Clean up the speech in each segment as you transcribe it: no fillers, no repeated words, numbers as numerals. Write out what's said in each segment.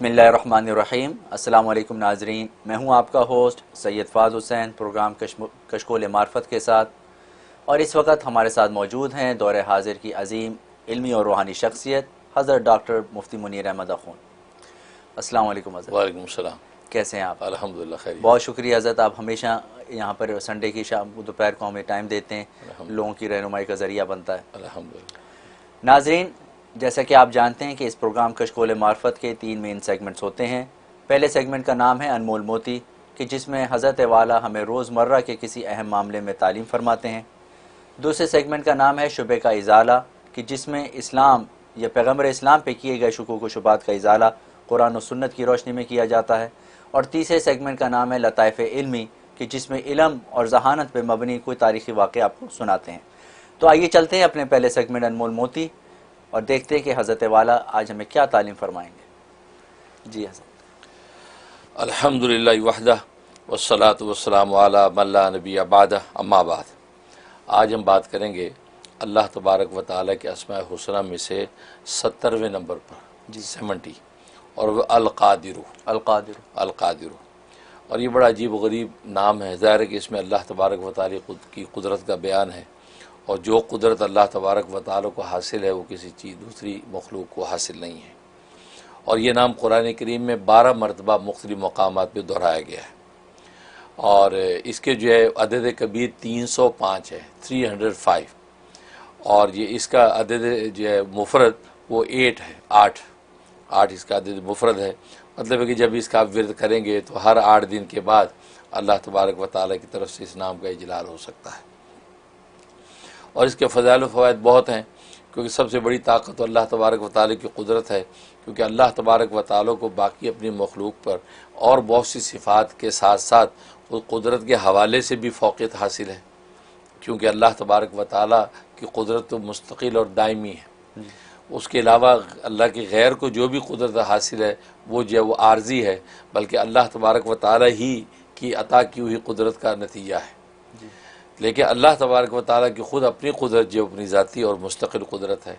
बिस्मिल्लाहिर्रहमानिर्रहीम। अस्सलाम वालेकुम नाज़रीन, मैं हूं आपका होस्ट सैयद फ़ाज़ हुसैन प्रोग्राम कशकोल मार्फत के साथ, और इस वक्त हमारे साथ मौजूद हैं दौरे हाजिर की अजीम इल्मी और रूहानी शख्सियत हज़रत डॉक्टर मुफ्ती मुनीर अहमद अख़ून। अस्सलाम वालेकुम हज़रत। वालेकुम सलाम। कैसे हैं आप? अल्हम्दुलिल्लाह खैरियत। बहुत शुक्रिया हज़रत, आप हमेशा यहाँ पर संडे की शाम दोपहर को हमें टाइम देते हैं, लोगों की रहनुमाई का ज़रिया बनता है। अल्हम्दुलिल्लाह। नाज़रीन, जैसा कि आप जानते हैं कि इस प्रोग्राम कशकोल मार्फत के 3 मेन सेगमेंट्स होते हैं। पहले सेगमेंट का नाम है अनमोल मोती, कि जिसमें हज़रत वाला हमें रोज़मर्रा के किसी अहम मामले में तालीम फरमाते हैं। दूसरे सेगमेंट का नाम है शुबे का इज़ाला, कि जिसमें इस्लाम या पैगम्बर इस्लाम पे किए गए शुकूक व शुबात का इज़ाला कुरान और सुन्नत की रोशनी में किया जाता है। और तीसरे सेगमेंट का नाम है लताइफ़ इल्मी, कि जिसमें इल्म और जहानत पे मबनी कोई तारीख़ी वाक़या आपको सुनाते हैं। तो आइए चलते हैं अपने पहले सेगमेंट अनमोल मोती और देखते हैं कि हज़रत वाला आज हमें क्या तालीम फरमाएंगे। जी हज़रत। अल्हम्दुलिल्लाह वहदा वस्सलातु वस्सलामु अला मन ला नबिय्य बअदा, अम्मा बाद। आज हम बात करेंगे अल्लाह तबारक व तआला के अस्माए हुस्ना में से 70वें नंबर पर, जी 70, और वह अल-क़ादिरु। अल-क़ादिरु और ये बड़ा अजीब व गरीब नाम है। ज़ाहिर है कि इसमें अल्लाह तबारक व तआला की कुदरत का बयान है, और जो कुदरत अल्लाह तबारक व तआला को हासिल है वो किसी चीज़ दूसरी मखलूक को हासिल नहीं है। और ये नाम कुरान करीम में 12 मरतबा मुख्तलिफ मकामात पर दोहराया गया है, और इसके जो है अदद कबीर 305 है, 305, और ये इसका अदद जो है मुफरद वो 8 है, 8 इसका अदद मुफरद है। मतलब है कि जब इसका आप विरद करेंगे तो हर 8 दिन के बाद अल्लाह तबारक व तआला की तरफ से इस नाम का इजलाल हो सकता है। और इसके फ़ज़ाइल व फ़वाइद बहुत हैं, क्योंकि सबसे बड़ी ताकत तो अल्लाह तबारक व तआला की कुदरत है, क्योंकि अल्लाह तबारक व तआला को बाकी अपनी मखलूक पर और बहुत सी सिफ़ात के साथ साथ उस कुदरत के हवाले से भी फ़ौक़ियत हासिल है, क्योंकि अल्लाह तबारक व तआला की कुदरत तो मुस्तक़िल और दायमी है। उसके अलावा अल्लाह के गैर को जो भी कुदरत हासिल है वो जो है वो आर्जी है, बल्कि अल्लाह तबारक व तआला ही की अता की हुई कुदरत का नतीजा है। लेकिन अल्लाह तबारक व तआला की ख़ुद अपनी कुदरत जो अपनी ज़ाती और मुस्तक़िल कुदरत है।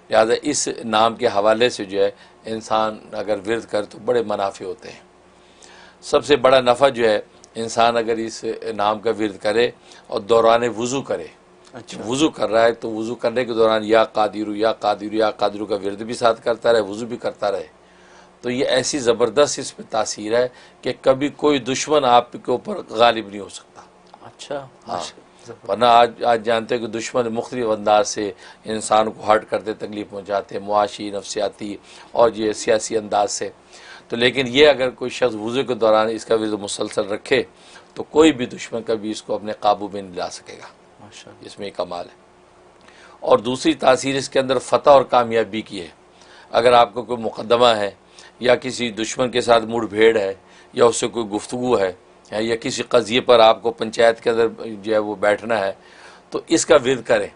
लिहाजा इस नाम के हवाले से जो है इंसान अगर विरद करे तो बड़े मुनाफ़े होते हैं। सबसे बड़ा नफ़ा जो है इंसान अगर इस नाम का विरद करे और दौरान वज़ू करे। अच्छा, वज़ू कर रहा है तो वज़ू करने के दौरान या क़ादिरु या क़ादिरु या क़ादिरु का विरद भी साथ करता रहे, वज़ू भी करता रहे, तो ये ऐसी ज़बरदस्त इस पर तासीर है कि कभी कोई दुश्मन आपके ऊपर गालिब नहीं हो सकता। अच्छा, हाँ, वरना आज जानते हैं कि दुश्मन मुख्तलिफ अंदाज से इंसान को हर्ट करते, तकलीफ़ पहुँचाते, मुआशी, नफ्सियाती और ये सियासी अंदाज से। तो लेकिन ये अगर कोई शख्स वज़ू के दौरान इसका विरद मुसलसल रखे तो कोई भी दुश्मन कभी इसको अपने काबू में नहीं ला सकेगा। इसमें एक कमाल है। और दूसरी तासीर इसके अंदर फ़तह और कामयाबी की है। अगर आपको कोई मुक़दमा है या किसी दुश्मन के साथ मुठभेड़ है या उससे कोई गुफ्तगू है या किसी क़ज़िए पर आपको पंचायत के अंदर जो है वो बैठना है, तो इसका विरद करें।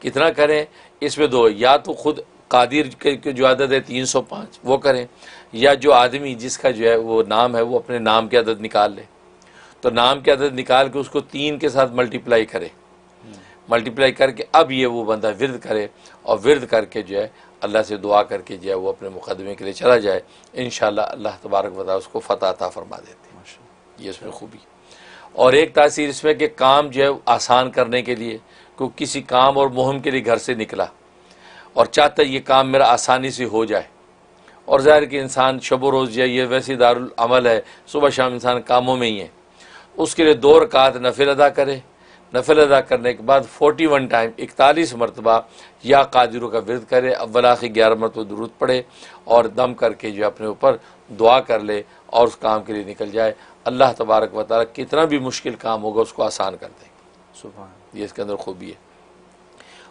कितना करें? इसमें दो, या तो ख़ुद क़ादिर के जो आदत है 305 वो करें, या जो आदमी जिसका जो है वो नाम है वो अपने नाम के आदत निकाल ले। तो नाम के आदत निकाल के उसको 3 के साथ मल्टीप्लाई करे, मल्टीप्लाई करके अब ये वो बंदा विरद करे, और विरद करके जो है अल्लाह से दुआ करके जो है वो अपने मुक़दमे के लिए चला जाए। इंशाअल्लाह अल्लाह तबारक व तआला उसको फ़तह अता फरमा देते हैं। ये इसमें खूबी। और एक तासीर इसमें कि काम जो है आसान करने के लिए, क्योंकि किसी काम और मुहिम के लिए घर से निकला और चाहता ये काम मेरा आसानी से हो जाए, और ज़ाहिर कि इंसान शब रोज़ जो है ये वैसे दारुल अमल है, सुबह शाम इंसान कामों में ही है, उसके लिए 2 रकात नफिल अदा करे। नफिल अदा करने के बाद 41 टाइम 41 मरतबा या क़ादिरु का विरद करे, अव्वल आखिर 11 मरतबा दुरूद पढ़े और दम करके जो अपने ऊपर दुआ कर ले और उस काम के लिए निकल जाए। अल्लाह तबारक व तआला कितना भी मुश्किल काम होगा उसको आसान कर देंगे। सुभान, ये इसके अंदर खूबी है।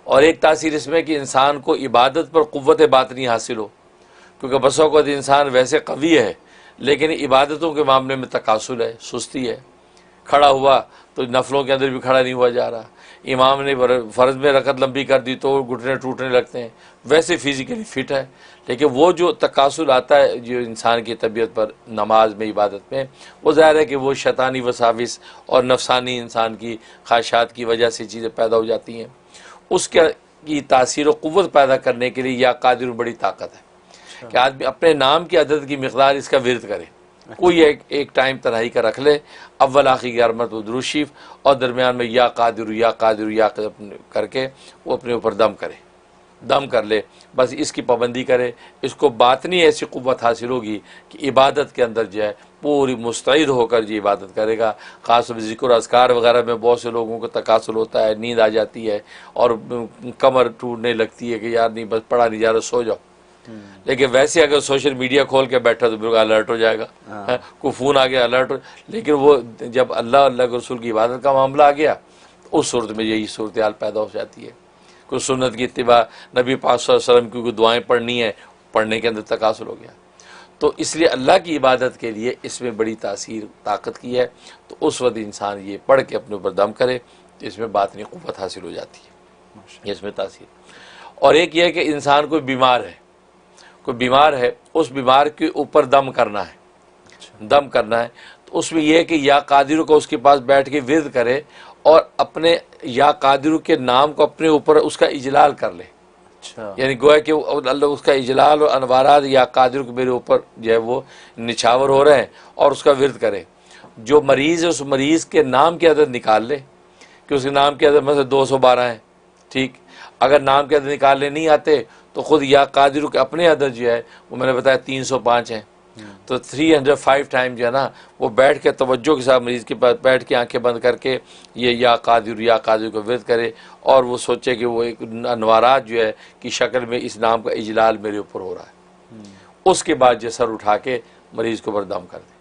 और एक तासीर इसमें कि इंसान को इबादत पर क़ुव्वत बातिनी हासिल हो, क्योंकि बसों वक़्त इंसान वैसे कवी है लेकिन इबादतों के मामले में तकासुल है, सुस्ती है। खड़ा हुआ तो नफलों के अंदर भी खड़ा नहीं हुआ जा रहा, इमाम ने फ़र्ज़ में रकत लंबी कर दी तो घुटने टूटने लगते हैं। वैसे फ़िज़िकली फ़िट है, लेकिन वो जो तकासुल आता है जो इंसान की तबीयत पर नमाज में, इबादत में, वो ज़ाहिर है कि वो शैतानी वसाविस और नफसानी इंसान की ख्वाहिशात की वजह से चीज़ें पैदा हो जाती हैं। उसके की तासीर व क़ुव्वत पैदा करने के लिए या क़ादिर बड़ी ताकत है। कि आदमी अपने नाम की अदद की मिकदार इसका विरद करे। कोई एक टाइम तनाही का रख ले, अव्वल आखिर 11 मरतबा दुरूद शरीफ और दरमियान में या कादिर या कादिर या कादिर करके वो अपने ऊपर दम करे, दम कर ले, बस इसकी पाबंदी करे। इसको बातनी ऐसी क़ुव्वत हासिल होगी कि इबादत के अंदर जो है पूरी मुस्तैद होकर जो इबादत करेगा। ख़ास तौर ज़िक्र अज़कार वगैरह में बहुत से लोगों को तकासुल होता है, नींद आ जाती है और कमर टूटने लगती है कि यार नहीं बस पढ़ा नहीं जा रहा, सो जाओ। लेकिन वैसे अगर सोशल मीडिया खोल के बैठा तो बिल्कुल अलर्ट हो जाएगा, कोई फ़ोन आ गया अलर्ट हो। लेकिन वो जब अल्लाह के रसूल की इबादत का मामला आ गया तो उस सूरत में यही सूरत हाल पैदा हो जाती है। कोई सुन्नत की इत्तिबा, नबी पाक सल्लल्लाहु अलैहि वसल्लम की कोई दुआएं पढ़नी है, पढ़ने के अंदर तकासुल हो गया। तो इसलिए अल्लाह की इबादत के लिए इसमें बड़ी तासीर ताकत की है। तो उस वक्त इंसान ये पढ़ के अपने ऊपर दम करे तो इसमें बातनी क़ुव्वत हासिल हो जाती है, इसमें तासीर। और एक ये है कि इंसान कोई बीमार है, उस बीमार के ऊपर दम करना है, दम करना है। तो उसमें यह है कि या कादिर को उसके पास बैठ के विरद करे और अपने या कादिर के नाम को अपने ऊपर उसका इजलाल कर ले। अच्छा, यानी गोया कि अल्लाह उसका इजलाल और अनवारात या कादिर को मेरे ऊपर जो है वो निछावर हो रहे हैं और उसका विरद करे। जो मरीज़ है उस मरीज़ के नाम की अदद निकाल ले कि उसके नाम की अदद मतलब 212 है, ठीक। अगर नाम के अदद निकालने नहीं आते तो ख़ुद या कादिर के अपने अदद जो है वो मैंने बताया 305 हैं। तो 305 टाइम जो है ना वो बैठ के तवज्जो के साथ मरीज़ के पास बैठ के आंखें बंद करके ये या कादिर को विरद करे और वो सोचे कि वो एक अनवारात जो है कि शक्ल में इस नाम का इजलाल मेरे ऊपर हो रहा है। उसके बाद जो सर उठा के मरीज़ को बर्दम कर दे,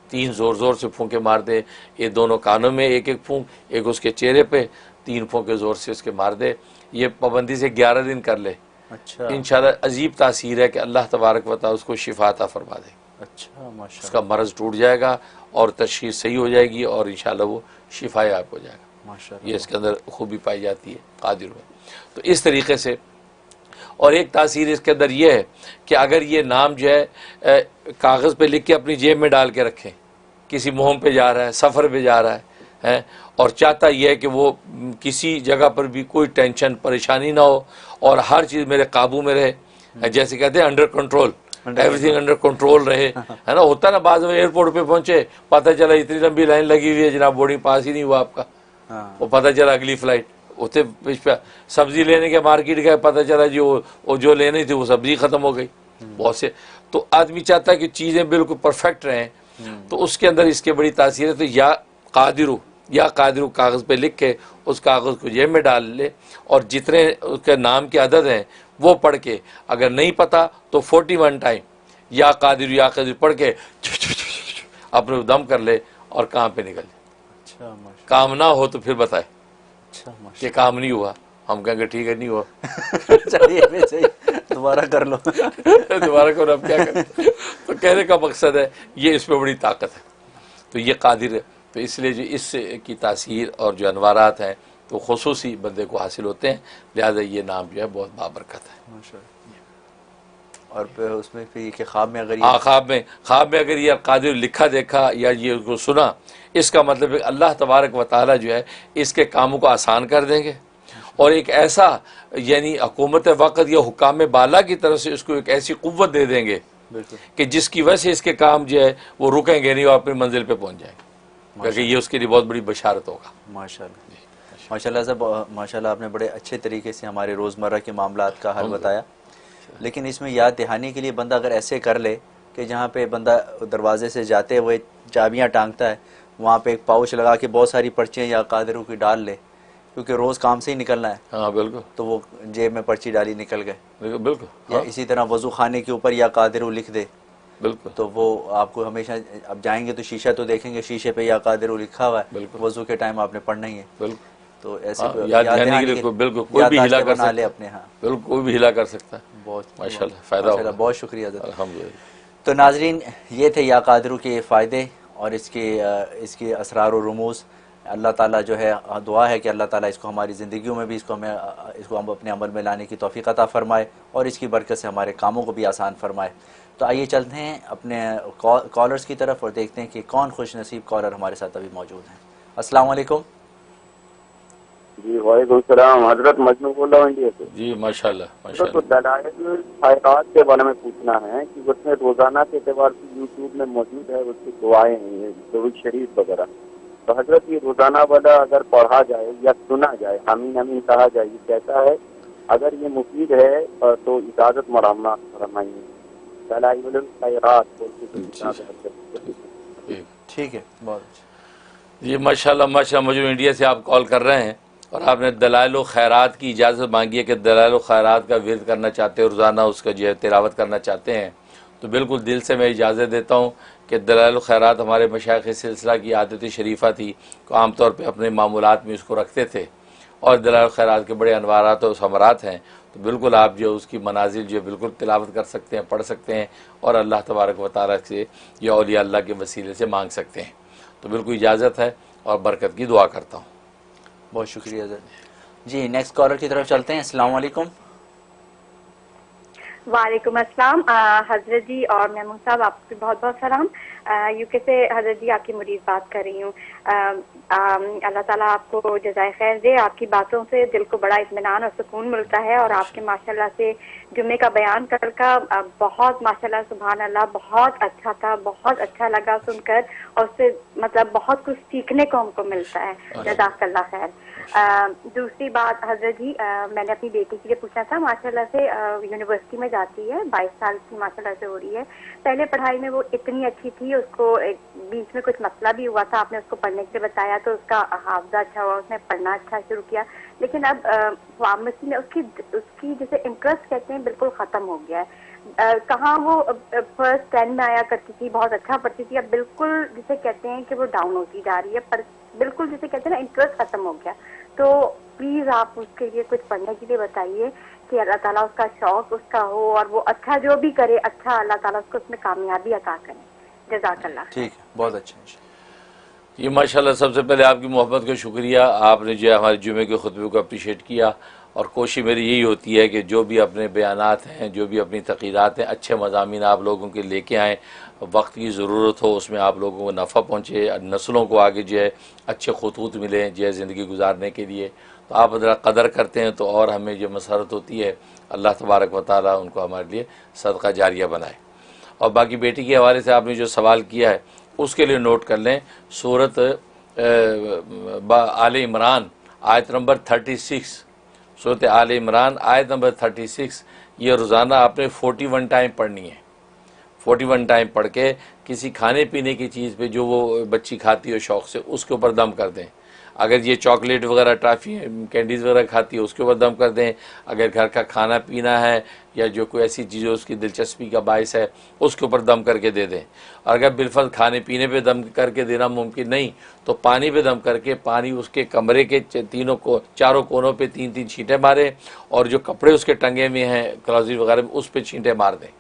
3 ज़ोर ज़ोर से फूंके मार दे, ये दोनों कानों में एक एक फूंक, एक उसके चेहरे पे, 3 फूंके ज़ोर से उसके मार दे। ये पाबंदी से 11 दिन कर ले। अच्छा, इंशाल्लाह अजीब तासीर है कि अल्लाह तबारक व तआला उसको शिफा अता फरमा दे। अच्छा, माशाल्लाह, उसका मर्ज़ टूट जाएगा और तशख़ीस सही हो जाएगी और इंशाल्लाह वो शिफा याब हो जाएगा। माशाल्लाह, ये इसके अंदर खूबी पाई जाती है कादिर में। तो इस तरीके से और एक तासीर इसके अंदर ये है कि अगर ये नाम जो है कागज़ पे लिख के अपनी जेब में डाल के रखें, किसी मुहिम पे जा रहा है, सफ़र पे जा रहा है और चाहता यह है कि वो किसी जगह पर भी कोई टेंशन परेशानी ना हो और हर चीज़ मेरे काबू में रहे, जैसे कहते हैं under control, everything under control रहे, है ना। होता ना बाद में एयरपोर्ट पे पहुंचे, पता चला इतनी लंबी लाइन लगी हुई है जनाब, बोर्डिंग पास ही नहीं हुआ आपका। वो पता चला अगली फ्लाइट उसे सब्जी लेने के मार्केट गए, पता चला जी वो जो लेनी थी वो सब्जी ख़त्म हो गई। बहुत से तो आदमी चाहता है कि चीज़ें बिल्कुल परफेक्ट रहें, तो उसके अंदर इसके बड़ी तासीर है। तो या कादिर कागज़ पे लिख के उस कागज़ को जेब में डाल ले और जितने उसके नाम के अदद हैं वो पढ़ के, अगर नहीं पता तो 41 टाइम या कादिर पढ़ के अपने दम कर ले और काम पे निकल जाए। अच्छा, काम ना हो तो फिर बताए अच्छा, कि काम नहीं हुआ, हम कहेंगे ठीक है नहीं हुआ चलिए फिर सही, दोबारा कर लो दोबारा करो, अब क्या करें। तो कहने का मकसद है ये इसमें बड़ी ताकत है। तो ये कादिर है, तो इसलिए जो इस की तासीर और जो अनवारात हैं तो खुसूसी बंदे को हासिल होते हैं, लिहाजा ये नाम जो है बहुत बाबरकत है। माशाअल्लाह। और फिर उसमें फिर कि ख्वाब में अगर हाँ, ख्वाब में अगर ये कादिर लिखा देखा या ये उसको सुना, इसका मतलब है अल्लाह तबारक व तआला जो है इसके कामों को आसान कर देंगे और एक ऐसा यानी हुकूमत वक़्त या हुकाम बाला की तरफ से इसको एक ऐसी क़ुव्वत दे देंगे कि जिसकी वजह से इसके काम जो है वो रुकेंगे नहीं और अपनी मंजिल पे पहुंच जाएंगे, क्योंकि ये उसके लिए बहुत बड़ी बशारत होगा। माशाअल्लाह, माशाअल्लाह साहब, माशाअल्लाह आपने बड़े अच्छे तरीके से हमारे रोज़मर्रा के मामलात का हल बताया। लेकिन इसमें याद दहानी के लिए बंदा अगर ऐसे कर ले कि जहाँ पे बंदा दरवाजे से जाते हुए चाबियाँ टांगता है, वहाँ पे एक पाउच लगा के बहुत सारी पर्चियाँ या कादिरों की डाल ले, क्योंकि रोज़ काम से ही निकलना है। हाँ बिल्कुल। तो वो जेब में पर्ची डाली निकल गए, बिल्कुल। या इसी तरह वज़ू खाने के ऊपर या कादिर लिख दे, बिल्कुल। तो वो आपको हमेशा, अब जाएंगे तो शीशा तो देखेंगे, शीशे पे या कादिर लिखा हुआ है, वज़ू के टाइम आपने पढ़ना ही है। बिल्कुल। तो ऐसे याद दहानी के लिए बिल्कुल कोई भी हिला कर सकता है अपने, हाँ बिल्कुल कोई भी हिला कर सकता है। बहुत माशाल्लाह, फ़ायदा होगा। बहुत शुक्रिया हज़रत। अल्हम्दुलिल्लाह। तो नाजरीन, ये थे या कादिर के फ़ायदे और इसके असरार और रुमूज़। अल्लाह ताला जो है, दुआ है कि अल्लाह ताला इसको हमारी ज़िंदगियों में भी इसको हम अपने अमल में लाने की तौफ़ीक़ अता फ़रमाए और इसकी बरकत से हमारे कामों को भी आसान फ़रमाए। तो आइए चलते हैं अपने कॉलर्स की तरफ और देखते हैं कि कौन खुश नसीब कॉलर हमारे साथ अभी मौजूद हैं। अस्सलाम वालेकुम। जी वालेकुम सलाम। हजरत मजनू बोल रहा हूँ इंडिया से। जी माशाल्लाह तो माशाल्लाह। दलाइल खैरात के बारे में पूछना है कि उसमें रोजाना के एतबार से यूट्यूब में मौजूद है, उसकी दुआएं हैं, दरूद शरीफ वगैरह। तो हजरत ये रोजाना वाला अगर पढ़ा जाए या सुना जाए, आमीन आमीन कहा जाए, ये कैसा है? अगर ये मुफीद है तो इजाजत मरामना फरमाइए। दलाइल खैरात बोल के कोई किताब है हजरत। ठीक। ठीक है, बहुत अच्छा। जी माशाल्लाह माशाल्लाह। मुझे इंडिया से आप कॉल कर रहे हैं और आपने दलाइल खैरात की इजाज़त मांगी है कि दलाइल खैरात का विर्द करना चाहते हैं, रोज़ाना उसका जो है तिलावत करना चाहते हैं, तो बिल्कुल दिल से मैं इजाज़त देता हूँ कि दलाइल खैरात हमारे मशाइख़ सिलसिला की आदत शरीफ़ा थी कि आमतौर पर अपने मामूलात में उसको रखते थे और दलाइल खैरात के बड़े अनवारात और समरात हैं। तो बिल्कुल आप जो उसकी मनाजिल जो बिल्कुल तिलावत कर सकते हैं, पढ़ सकते हैं और अल्लाह तबारक व तआला से या औलिया अल्लाह के वसीले से मांग सकते हैं। तो बिल्कुल इजाज़त है और बरकत की दुआ करता हूँ। बहुत शुक्रिया सर। जी नेक्स्ट कॉलर की तरफ चलते हैं। अस्सलाम वालेकुम। वालेकुम अस्सलाम। हजरत जी और मेमून साहब, आपको बहुत बहुत सलाम। यूके से हजरत जी आपकी मुरीद बात कर रही हूँ। अल्लाह ताला आपको जज़ाए खैर दे। आपकी बातों से दिल को बड़ा इत्मीनान और सुकून मिलता है और आपके माशाल्लाह से जुम्मे का बयान कल का बहुत माशाल्लाह सुभान अल्लाह बहुत अच्छा था, बहुत अच्छा लगा सुनकर और उससे मतलब बहुत कुछ सीखने को हमको मिलता है। जज़ाकल्लाह खैर। दूसरी बात हजरत जी, मैंने अपनी बेटी के लिए पूछना था। माशाल्लाह से यूनिवर्सिटी में जाती है, 22 साल की माशाल्लाह से हो रही है। पहले पढ़ाई में वो इतनी अच्छी थी, उसको बीच में कुछ मसला भी हुआ था, आपने उसको पढ़ने के लिए बताया तो उसका हाफजा अच्छा हुआ, उसने पढ़ना अच्छा शुरू किया। लेकिन अब फार्मेसी में उसकी जैसे इंटरेस्ट कहते हैं बिल्कुल खत्म हो गया है। कहाँ वो फर्स्ट 10 में आया करती थी, बहुत अच्छा पढ़ती थी, अब बिल्कुल जिसे कहते हैं कि वो डाउन होती जा रही है, पर बिल्कुल जिसे कहते हैं ना इंटरेस्ट खत्म हो गया। तो प्लीज आप उसके लिए कुछ पढ़ने के लिए बताइए कि अल्लाह ताला उसका शौक उसका हो और वो अच्छा जो भी करे, अच्छा अल्लाह ताला उसको उसमें कामयाबी अता करे। जज़ाकल्लाह। ठीक है, बहुत अच्छा। ये माशाल्लाह सबसे पहले आपकी मोहब्बत का शुक्रिया, आपने जो है हमारे जुमे के खुतबे को अप्रिशिएट किया। और कोशिश मेरी यही होती है कि जो भी अपने बयानात हैं, जो भी अपनी तक़रीरात हैं, अच्छे मज़ामीन आप लोगों के लेके आएँ, वक्त की ज़रूरत हो उसमें आप लोगों को नफ़ा पहुँचे, नस्लों को आगे जो है अच्छे खतूत मिलें जो है ज़िंदगी गुजारने के लिए। तो आप ज़रा कदर करते हैं तो और हमें जो मसरत होती है, अल्लाह तबारक व तआला उनको हमारे लिए सदका जारिया बनाए। और बाकी बेटी के हवाले से आपने जो सवाल किया है उसके लिए नोट कर लें, सूरत आले इमरान आयत नंबर 36, सूरत आले इमरान आयत नंबर 36, ये रोज़ाना आपने 41 टाइम पढ़नी है। 41 टाइम पढ़ के किसी खाने पीने की चीज़ पे जो वो बच्ची खाती हो शौक़ से, उसके ऊपर दम कर दें। अगर ये चॉकलेट वगैरह टॉफ़ी कैंडीज़ वगैरह खाती है उसके ऊपर दम कर दें। अगर घर का खाना पीना है या जो कोई ऐसी चीज़ उसकी दिलचस्पी का बायस है उसके ऊपर दम करके दे दें। अगर बिलफल खाने पीने पे दम करके देना मुमकिन नहीं तो पानी पे दम करके पानी उसके कमरे के चारों कोनों पे 3-3 छींटे मारें और जो कपड़े उसके टंगे में हैं क्लॉजेट वगैरह में उस पर छींटे मार दें।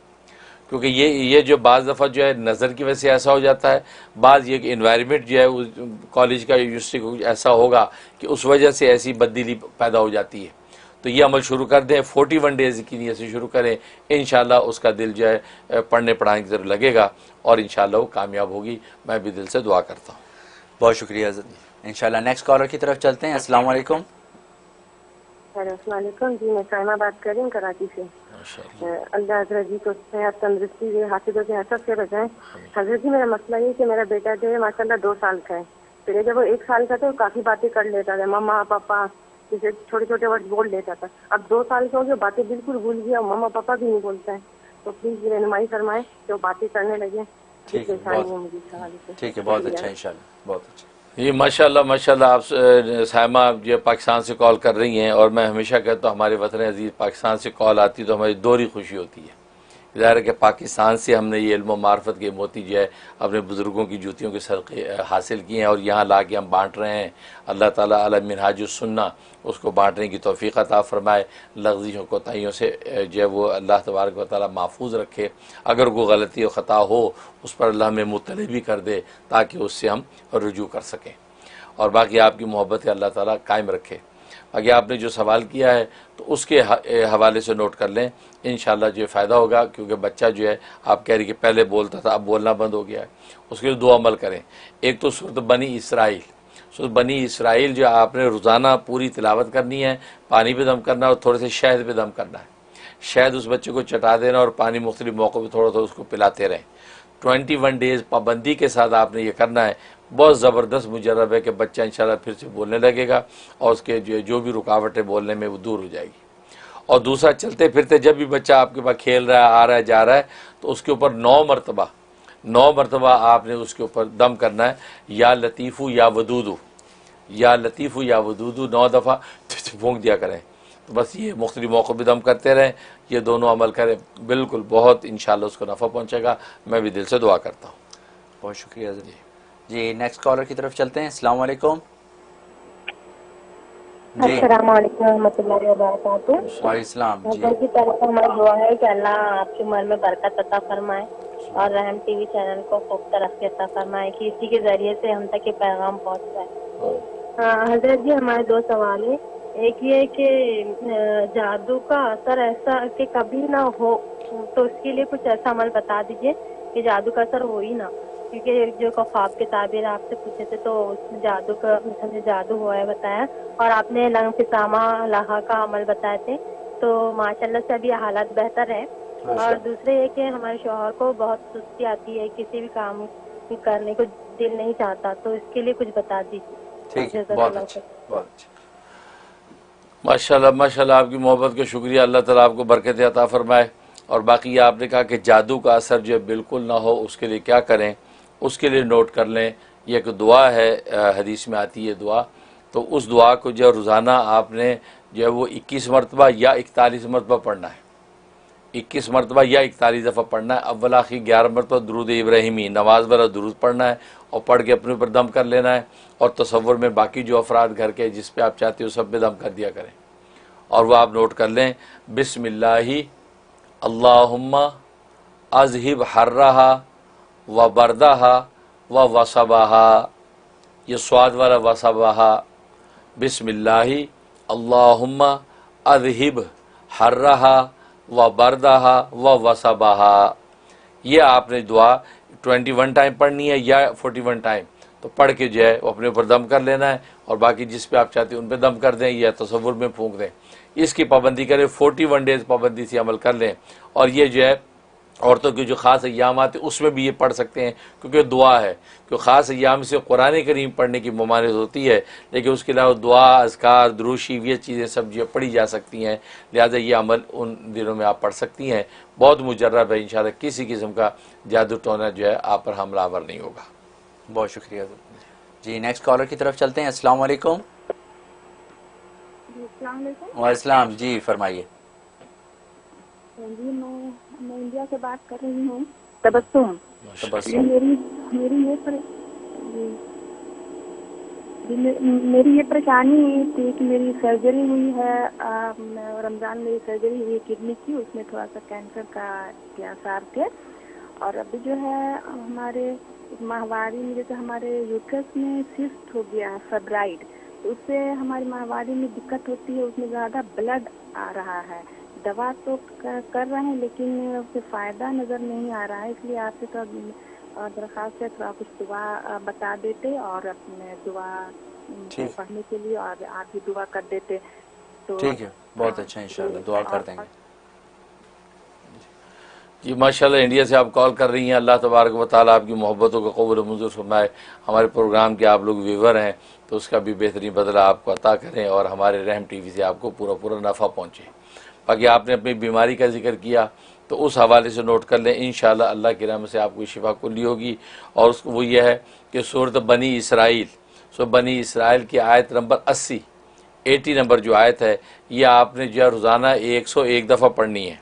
क्योंकि ये जो बाज़ दफ़ा जो है नज़र की वजह से ऐसा हो जाता है, बाज़ ये कि इन्वायरमेंट जो है उस कॉलेज का यूनिवर्सिटी को ऐसा होगा कि उस वजह से ऐसी बददिली पैदा हो जाती है। तो ये अमल शुरू कर दें, 41 डेज़ की नीयत से शुरू करें। इंशाअल्लाह उसका दिल जो है पढ़ने पढ़ाने की तरफ लगेगा और इंशाअल्लाह वो कामयाब होगी। मैं भी दिल से दुआ करता हूँ। बहुत शुक्रिया। इंशाअल्लाह नेक्स्ट कॉलर की तरफ चलते हैं। अस्सलाम वालेकुम। वालेकुम जी, मैं साइमा बात कर रही हूँ कराची से। अल्लाह हजरत जी को सेहत तंदुरुस्ती दे, हासिलों के हसद से बचाएं। हजरत जी मेरा मसला ये कि मेरा बेटा जो है माशाल्लाह 2 साल का है। पहले जब वो 1 साल का था तो काफी बातें कर लेता था, मम्मा पापा जैसे छोटे छोटे वर्ड बोल लेता था। अब 2 साल का हो गया, बातें बिल्कुल भूल गया, मम्मा पापा भी नहीं बोलता है। तो प्लीज रहनुमाई फरमाए कि वो बातें करने लगे। ठीक है, बहुत अच्छा। इंशाअल्लाह बहुत अच्छा। ये माशाल्लाह माशाल्लाह। आप सायमा आप जो पाकिस्तान से कॉल कर रही हैं और मैं हमेशा कहता हूँ हमारे वतन अजीज़ पाकिस्तान से कॉल आती तो हमारी दोहरी खुशी होती है। ज़ाहिर है कि पाकिस्तान से हमने ये इल्म मार्फत के मोती जो है अपने बुज़ुर्गों की जूतियों के सदक़े हासिल किए हैं और यहाँ ला के हम बाँट रहे हैं। अल्लाह ताला अला मिनहाजुस सुन्ना उसको बाँटने की तौफ़ीक़ अता फ़रमाए, लग़ज़ियों कोताहियों से जो है वो अल्लाह तबारक व तआला महफूज रखे। अगर कोई गलती और ख़ता हो उस पर अल्लाह हमें मुत्तली भी कर दे ताकि उससे हम रुजू कर सकें। और बाकी आपकी मोहब्बत अल्लाह ताला कायम रखे। बाकी आपने जो सवाल किया है तो उसके हवाले से नोट कर लें, इंशाअल्लाह जो फ़ायदा होगा। क्योंकि बच्चा जो है आप कह रही कि पहले बोलता था अब बोलना बंद हो गया है, उसके लिए 2 अमल करें। एक तो सूरत बनी इसराइल, सो बनी इसराइल जो आपने रोज़ाना पूरी तिलावत करनी है, पानी पे दम करना और थोड़े से शहद पे दम करना है। शहद उस बच्चे को चटा देना और पानी मुख्तलिफ मौक़ों पर थोड़ा थोड़ा उसको पिलाते रहें। 21 डेज़ पाबंदी के साथ आपने ये करना है। बहुत ज़बरदस्त मुजर्रब है कि बच्चा इंशाल्लाह फिर से बोलने लगेगा और उसके जो भी रुकावटें बोलने में वो दूर हो जाएगी। और दूसरा, चलते फिरते जब भी बच्चा आपके पास खेल रहा है, आ रहा है, जा रहा है, तो उसके ऊपर 9 मरतबा आपने उसके ऊपर दम करना है, या लतीफ़ू या वदूदू, या लतीफ़ू या वदूदू 9 दफ़ा फूंक दिया करें। तो बस ये मुख्तलिफ मौक़ों पर दम करते रहें, ये दोनों अमल करें, बिल्कुल बहुत इंशाल्लाह उसको नफ़ा पहुँचेगा। मैं भी दिल से दुआ करता हूँ। बहुत शुक्रिया जी। नेक्स्ट कॉलर की तरफ चलते हैं। अस्सलाम वालेकुम जी। अस्सलाम वालेकुम रहमतुल्लाहि व बरकातुहू। वालेकुम जी। अल्लाह की तरफ से हमारी दुआ है कि अल्लाह आपकी उम्र में बरकत अता फरमाए और रहम टीवी चैनल को खूब तरक्की अता फरमाए कि इसी के जरिए से हम तक ये पैगाम पहुंच जाए। हजरत जी, हमारे 2 सवाल है। एक ये कि जादू का असर ऐसा कि कभी ना हो, तो इसके लिए कुछ ऐसा अमल बता दीजिए कि जादू का असर हो ही ना, क्योंकि जो ख्वाब के ताबीर आपसे पूछे थे तो उसमें जादू का जादू हुआ है बताया, और आपने लंग फिसामा लाहा का अमल बताए थे, तो माशाल्लाह से अभी हालात बेहतर है। और दूसरे ये कि हमारे शौहर को बहुत सुस्ती आती है, किसी भी काम करने को दिल नहीं चाहता, तो इसके लिए कुछ बता दीजिए। ठीक है, बहुत अच्छा, बहुत अच्छा। माशाल्लाह माशाल्लाह, आपकी मोहब्बत का शुक्रिया। अल्लाह ताला आपको बरकत अता फरमाए। और बाकी आपने कहा कि जादू का असर जो बिल्कुल ना हो, उसके लिए क्या करें, उसके लिए नोट कर लें। यह एक दुआ है, हदीस में आती है दुआ, तो उस दुआ को जो रोज़ाना आपने जो है वो 21 मरतबा या 41 मरतबा पढ़ना है। 21 मरतबा या 41 दफ़ा पढ़ना है। अव्वल आखिर 11 मरतबा दुरूद इब्राहिमी, नमाज वाला दुरूद पढ़ना है और पढ़ के अपने ऊपर दम कर लेना है। और तसव्वुर में बाकी जो अफराद घर के जिस पे आप चाहते हो सब पे दम कर दिया करें। और वह आप नोट कर लें, बिस्मिल्लाहि अल्लाहुम्मा अज़हिब हर्रहा व बरदहा व वसबाहा, ये स्वाद वाला वसबाहा। बिस्मिल्लाहि अल्लाहुम्मा अज़हिब हर्रहा व बरदहा व वसबाहा। ये आपने दुआ 21 टाइम पढ़नी है या 41 टाइम, तो पढ़ के जो है वो अपने ऊपर दम कर लेना है और बाकी जिस पे आप चाहते हैं उन पे दम कर दें या तसव्वुर में फूंक दें। इसकी पाबंदी करें, 41 डेज़ पाबंदी से अमल कर लें। और ये जो है औरतों की जो ख़ास अय्याम आते हैं उसमें भी ये पढ़ सकते हैं, क्योंकि दुआ है। क्योंकि ख़ास अय्याम से कुरान करीम पढ़ने की ममानियत होती है, लेकिन उसके अलावा दुआ, अज़कार, दुरूशी, ये चीज़ें सब जो पढ़ी जा सकती हैं। लिहाजा ये अमल उन दिनों में आप पढ़ सकती हैं। बहुत मुजर्रब है, इंशाअल्लाह किसी किस्म का जादू टोना जो है आप पर हमलावर नहीं होगा। बहुत शुक्रिया जी। नेक्स्ट कॉलर की तरफ चलते हैं। अस्सलाम वालेकुम। वालेकुम जी, फरमाइए। जी, मैं इंडिया से बात कर रही हूँ, तबस्सुम। मेरी ये परेशानी थी कि मेरी सर्जरी हुई है, रमज़ान में सर्जरी हुई किडनी की, उसमें थोड़ा सा कैंसर के आसार थे। और अभी जो है हमारे माहवारी में, जैसे हमारे यूट्रस में सिस्ट हो गया है, फेब्राइड, तो उससे हमारी माहवारी में दिक्कत होती है, उसमें ज़्यादा ब्लड आ रहा है। दवा तो कर रहे हैं लेकिन उससे फ़ायदा नज़र नहीं आ रहा है, इसलिए आपसे तो दरख्वास्त है थोड़ा कुछ दुआ बता देते और अपने दुआ पढ़ने के लिए, और आप भी दुआ कर देते तो ठीक है, बहुत अच्छा, इंशाल्लाह दुआ कर देंगे जी। माशाल्लाह, इंडिया से आप कॉल कर रही हैं। अल्लाह तबारक व तआला आपकी मोहब्बतों को कबूल मंजूर फरमाए। हमारे प्रोग्राम के आप लोग व्यूवर हैं तो उसका भी बेहतरीन बदला आपको अता करें और हमारे रहम टीवी से आपको पूरा नफ़ा पहुँचे। बाकी आपने अपनी बीमारी का जिक्र किया तो उस हवाले से नोट कर लें, इंशाअल्लाह अल्लाह की रहमत से आपको शिफा कुल्ली होगी। और उसको वो ये है कि सूरत बनी इसराइल, बनी इसराइल की आयत नंबर 80 नंबर जो आयत है, ये आपने जो है रोज़ाना 101 दफ़ा पढ़नी है।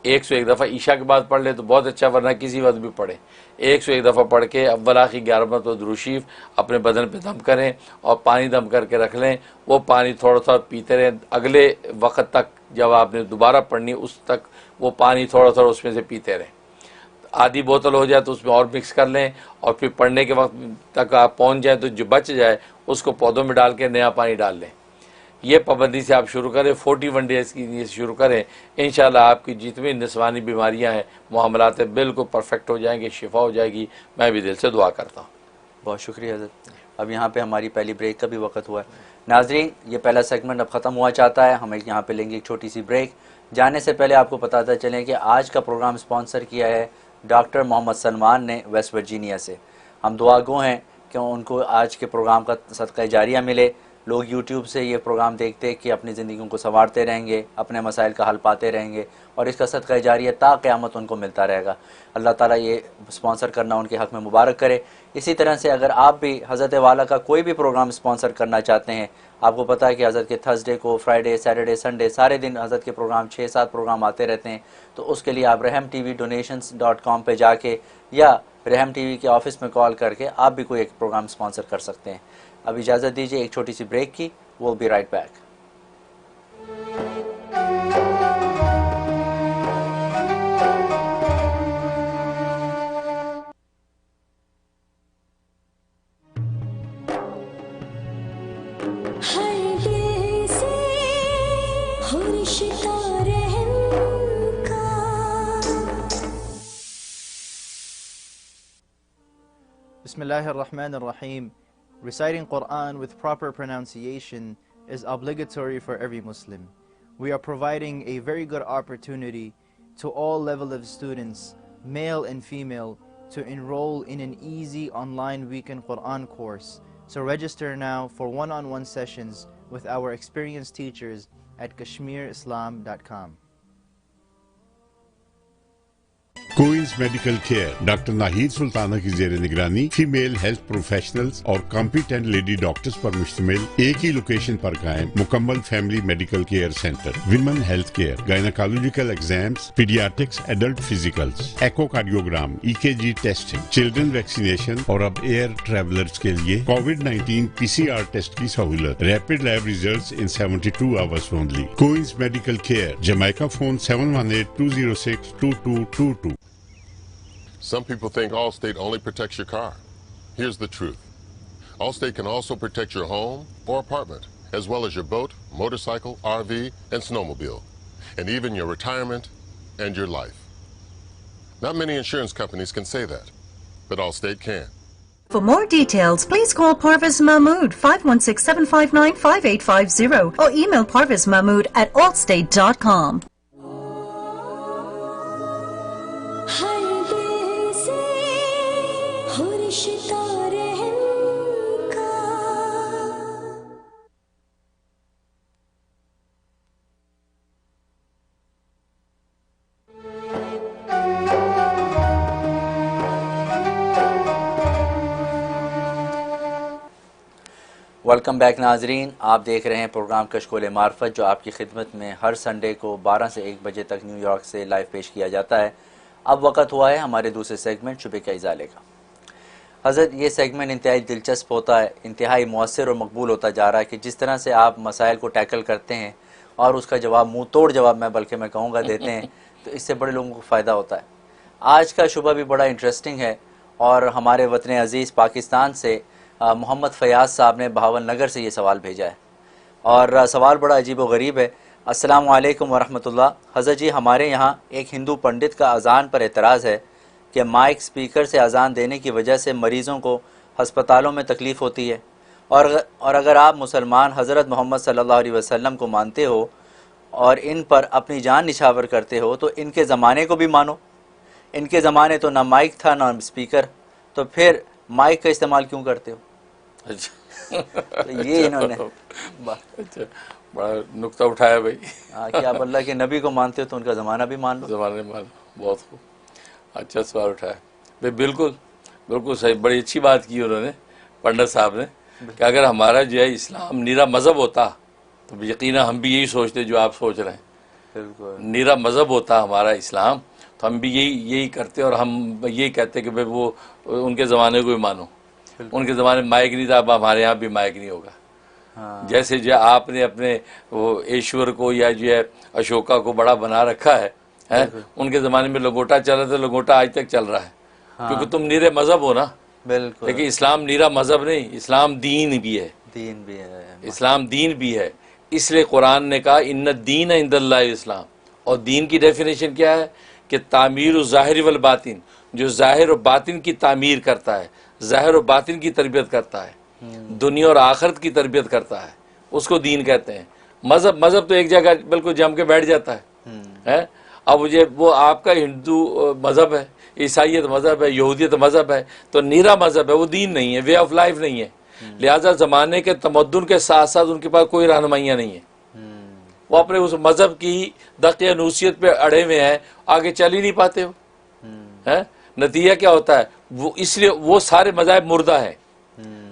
101 दफ़ा ईशा के बाद पढ़ ले तो बहुत अच्छा, वरना किसी वक्त भी पढ़े। 101 दफ़ा पढ़ के अव्वल आखिर 11 मरतबा दुरूद शरीफ अपने बदन पे दम करें और पानी दम करके रख लें। वो पानी थोड़ा थोड़ा पीते रहें, अगले वक्त तक जब आपने दोबारा पढ़नी उस तक वो पानी थोड़ा थोड़ा उसमें से पीते रहें। आधी बोतल हो जाए तो उसमें और मिक्स कर लें और फिर पढ़ने के वक्त तक आप पहुँच जाए तो जो बच जाए उसको पौधों में डाल के नया पानी डाल लें। ये पाबंदी से आप शुरू करें, 41 डेज़ की शुरू करें। इंशाल्लाह आपकी जितनी निस्वानी बीमारियां हैं, मामलात हैं, बिल्कुल परफेक्ट हो जाएंगे, शिफा हो जाएगी। मैं भी दिल से दुआ करता हूँ। बहुत शुक्रिया हज़रत। अब यहाँ पे हमारी पहली ब्रेक का भी वक्त हुआ है। नाजरीन, ये पहला सेगमेंट अब ख़त्म हुआ चाहता है, हम यहाँ पे लेंगे एक छोटी सी ब्रेक। जाने से पहले आपको बताता चलें कि आज का प्रोग्राम स्पॉन्सर किया है डॉक्टर मोहम्मद सलमान ने वेस्ट वर्जीनिया से। हम दुआगो हैं कि उनको आज के प्रोग्राम का सदका जारिया मिले। लोग यूट्यूब से ये प्रोग्राम देखते कि अपनी ज़िंदगी को संवारते रहेंगे, अपने मसाइल का हल पाते रहेंगे और इसका सदका जारिया ता क़यामत उनको मिलता रहेगा। अल्लाह ताला ये स्पॉन्सर करना उनके हक़ में मुबारक करे। इसी तरह से अगर आप भी हज़रत वाला का कोई भी प्रोग्राम स्पॉन्सर करना चाहते हैं, आपको पता है कि हज़रत के थर्सडे को, फ्राइडे, सैटरडे, संडे सारे दिन हज़रत के प्रोग्राम 6-7 प्रोग्राम आते रहते हैं, तो उसके लिए आप रहम TV donations.com पे जाके या रहम TV के ऑफ़िस में कॉल करके आप भी कोई एक प्रोग्राम स्पॉन्सर कर सकते हैं। अब इजाज़त दीजिए एक छोटी सी ब्रेक की, वो be right back. Bismillahirrahmanirrahim. Reciting Quran with proper pronunciation is obligatory for every Muslim. We are providing a very good opportunity to all level of students, male and female, to enroll in an easy online weekend Quran course. So register now for one-on-one sessions with our experienced teachers at kashmirislam.com. Coins medical care doctor Nahid Sultana की जेर निगरानी female health professionals और competent lady doctors पर मुश्तमिल एक ही location पर कायम मुकम्मल family medical care centre. Women health care, gynaecological exams, paediatrics, adult physicals, echocardiogram, EKG testing, children vaccination और अब एयर ट्रेवलर्स के लिए कोविड-19 PCR टेस्ट की सहूलत। Rapid lab results in 72 hours only. Coins medical care, Jamaica phone 718-206-2222। Some people think Allstate only protects your car. Here's the truth. Allstate can also protect your home or apartment, as well as your boat, motorcycle, RV, and snowmobile, and even your retirement and your life. Not many insurance companies can say that, but Allstate can. For more details, please call Parvez Mahmood 516-759-5850 or email parvezmahmood@allstate.com. Welcome back नाजरीन, आप देख रहे हैं programme कशकोल मार्फत जो आपकी खिदमत में हर संडे को 12 से 1 बजे तक न्यूयॉर्क से लाइव पेश किया जाता है। अब वक्त हुआ है हमारे दूसरे सेगमेंट शुबे का इजाले का। हज़रत, ये सेगमेंट इंतहाई दिलचस्प होता है, इंतहाई मौसर और मकबूल होता जा रहा है कि जिस तरह से आप मसाइल को टैकल करते हैं और उसका जवाब मुँह तोड़ जवाब मैं कहूँगा देते हैं, तो इससे बड़े लोगों को फ़ायदा होता है। आज का शुबा भी बड़ा इंटरेस्टिंग है और हमारे वतन अज़ीज़ पाकिस्तान से मोहम्मद फ़याज़ साहब ने बहावल नगर से ये सवाल भेजा है और सवाल बड़ा अजीब व गरीब है। अस्सलाम वालेकुम वरहमतुल्लाह। हज़रत जी, हमारे यहाँ एक हिंदू पंडित का अज़ान पर एतराज़ है कि माइक स्पीकर से अज़ान देने की वजह से मरीज़ों को हस्पतालों में तकलीफ़ होती है और अगर आप मुसलमान हज़रत मोहम्मद सल्लल्लाहु अलैहि वसल्लम को मानते हो और इन पर अपनी जान निछावर करते हो तो इनके ज़माने को भी मानो। इनके ज़माने तो ना माइक था ना स्पीकर, तो फिर माइक का इस्तेमाल क्यों करते हो? अच्छा, तो ये इन्होंने अच्छा बड़ा नुक्ता उठाया भाई। कि आप अल्लाह के नबी को मानते हो तो उनका ज़माना भी मान लो। ज़माने मान, बहुत खूब, अच्छा सवाल उठाया भाई। बिल्कुल बिल्कुल सही, बड़ी अच्छी बात की उन्होंने पंडित साहब ने कि अगर हमारा जो है इस्लाम नीरा मज़हब होता तो यकीनन हम भी यही सोचते जो आप सोच रहे हैं। बिल्कुल नीरा मज़हब होता हमारा इस्लाम तो हम भी यही करते और हम यही कहते कि भाई वो उनके ज़माने को भी मानो। उनके ज़माने में माइक नहीं था, अब हमारे यहाँ भी माइक नहीं होगा। हाँ। जैसे जो आपने अपने वो ईश्वर को या जो है अशोका को बड़ा बना रखा है, उनके ज़माने में लंगोटा चल रहा था, लंगोटा आज तक चल रहा है। हाँ। क्योंकि तुम नीरे मज़हब हो ना। बिल्कुल। लेकिन इस्लाम नीरा मज़हब नहीं, इस्लाम दीन भी है। दीन भी है, इस्लाम दीन भी है। इसलिए कुरान ने कहा इन्ना दीन इंदल्लाह इस्लाम। और दीन की डेफिनेशन क्या है कि तामीर ज़ाहिर वल बातिन, जो ज़ाहिर और बातिन की तामीर करता है, ज़ाहिर और बातिन की तरबियत करता है। दुनिया और आखिरत की तरबियत करता है, उसको दीन कहते हैं। मजहब तो एक जगह बिल्कुल जम के बैठ जाता है? अब वो आपका हिंदू मजहब है, ईसाइयत मजहब है, यहूदियत मजहब है, तो नीरा मजहब है, वो दीन नहीं है, वे ऑफ लाइफ नहीं है। लिहाजा ज़माने के तमद्दुन के साथ साथ उनके पास कोई रहनुमाइयाँ नहीं है, वो अपने उस मजहब की दक़ नूसियत पे अड़े हुए हैं, आगे चल ही नहीं पाते हो। है नतीजा क्या होता है? वो इसलिए वो सारे मज़ाहिब मुर्दा हैं,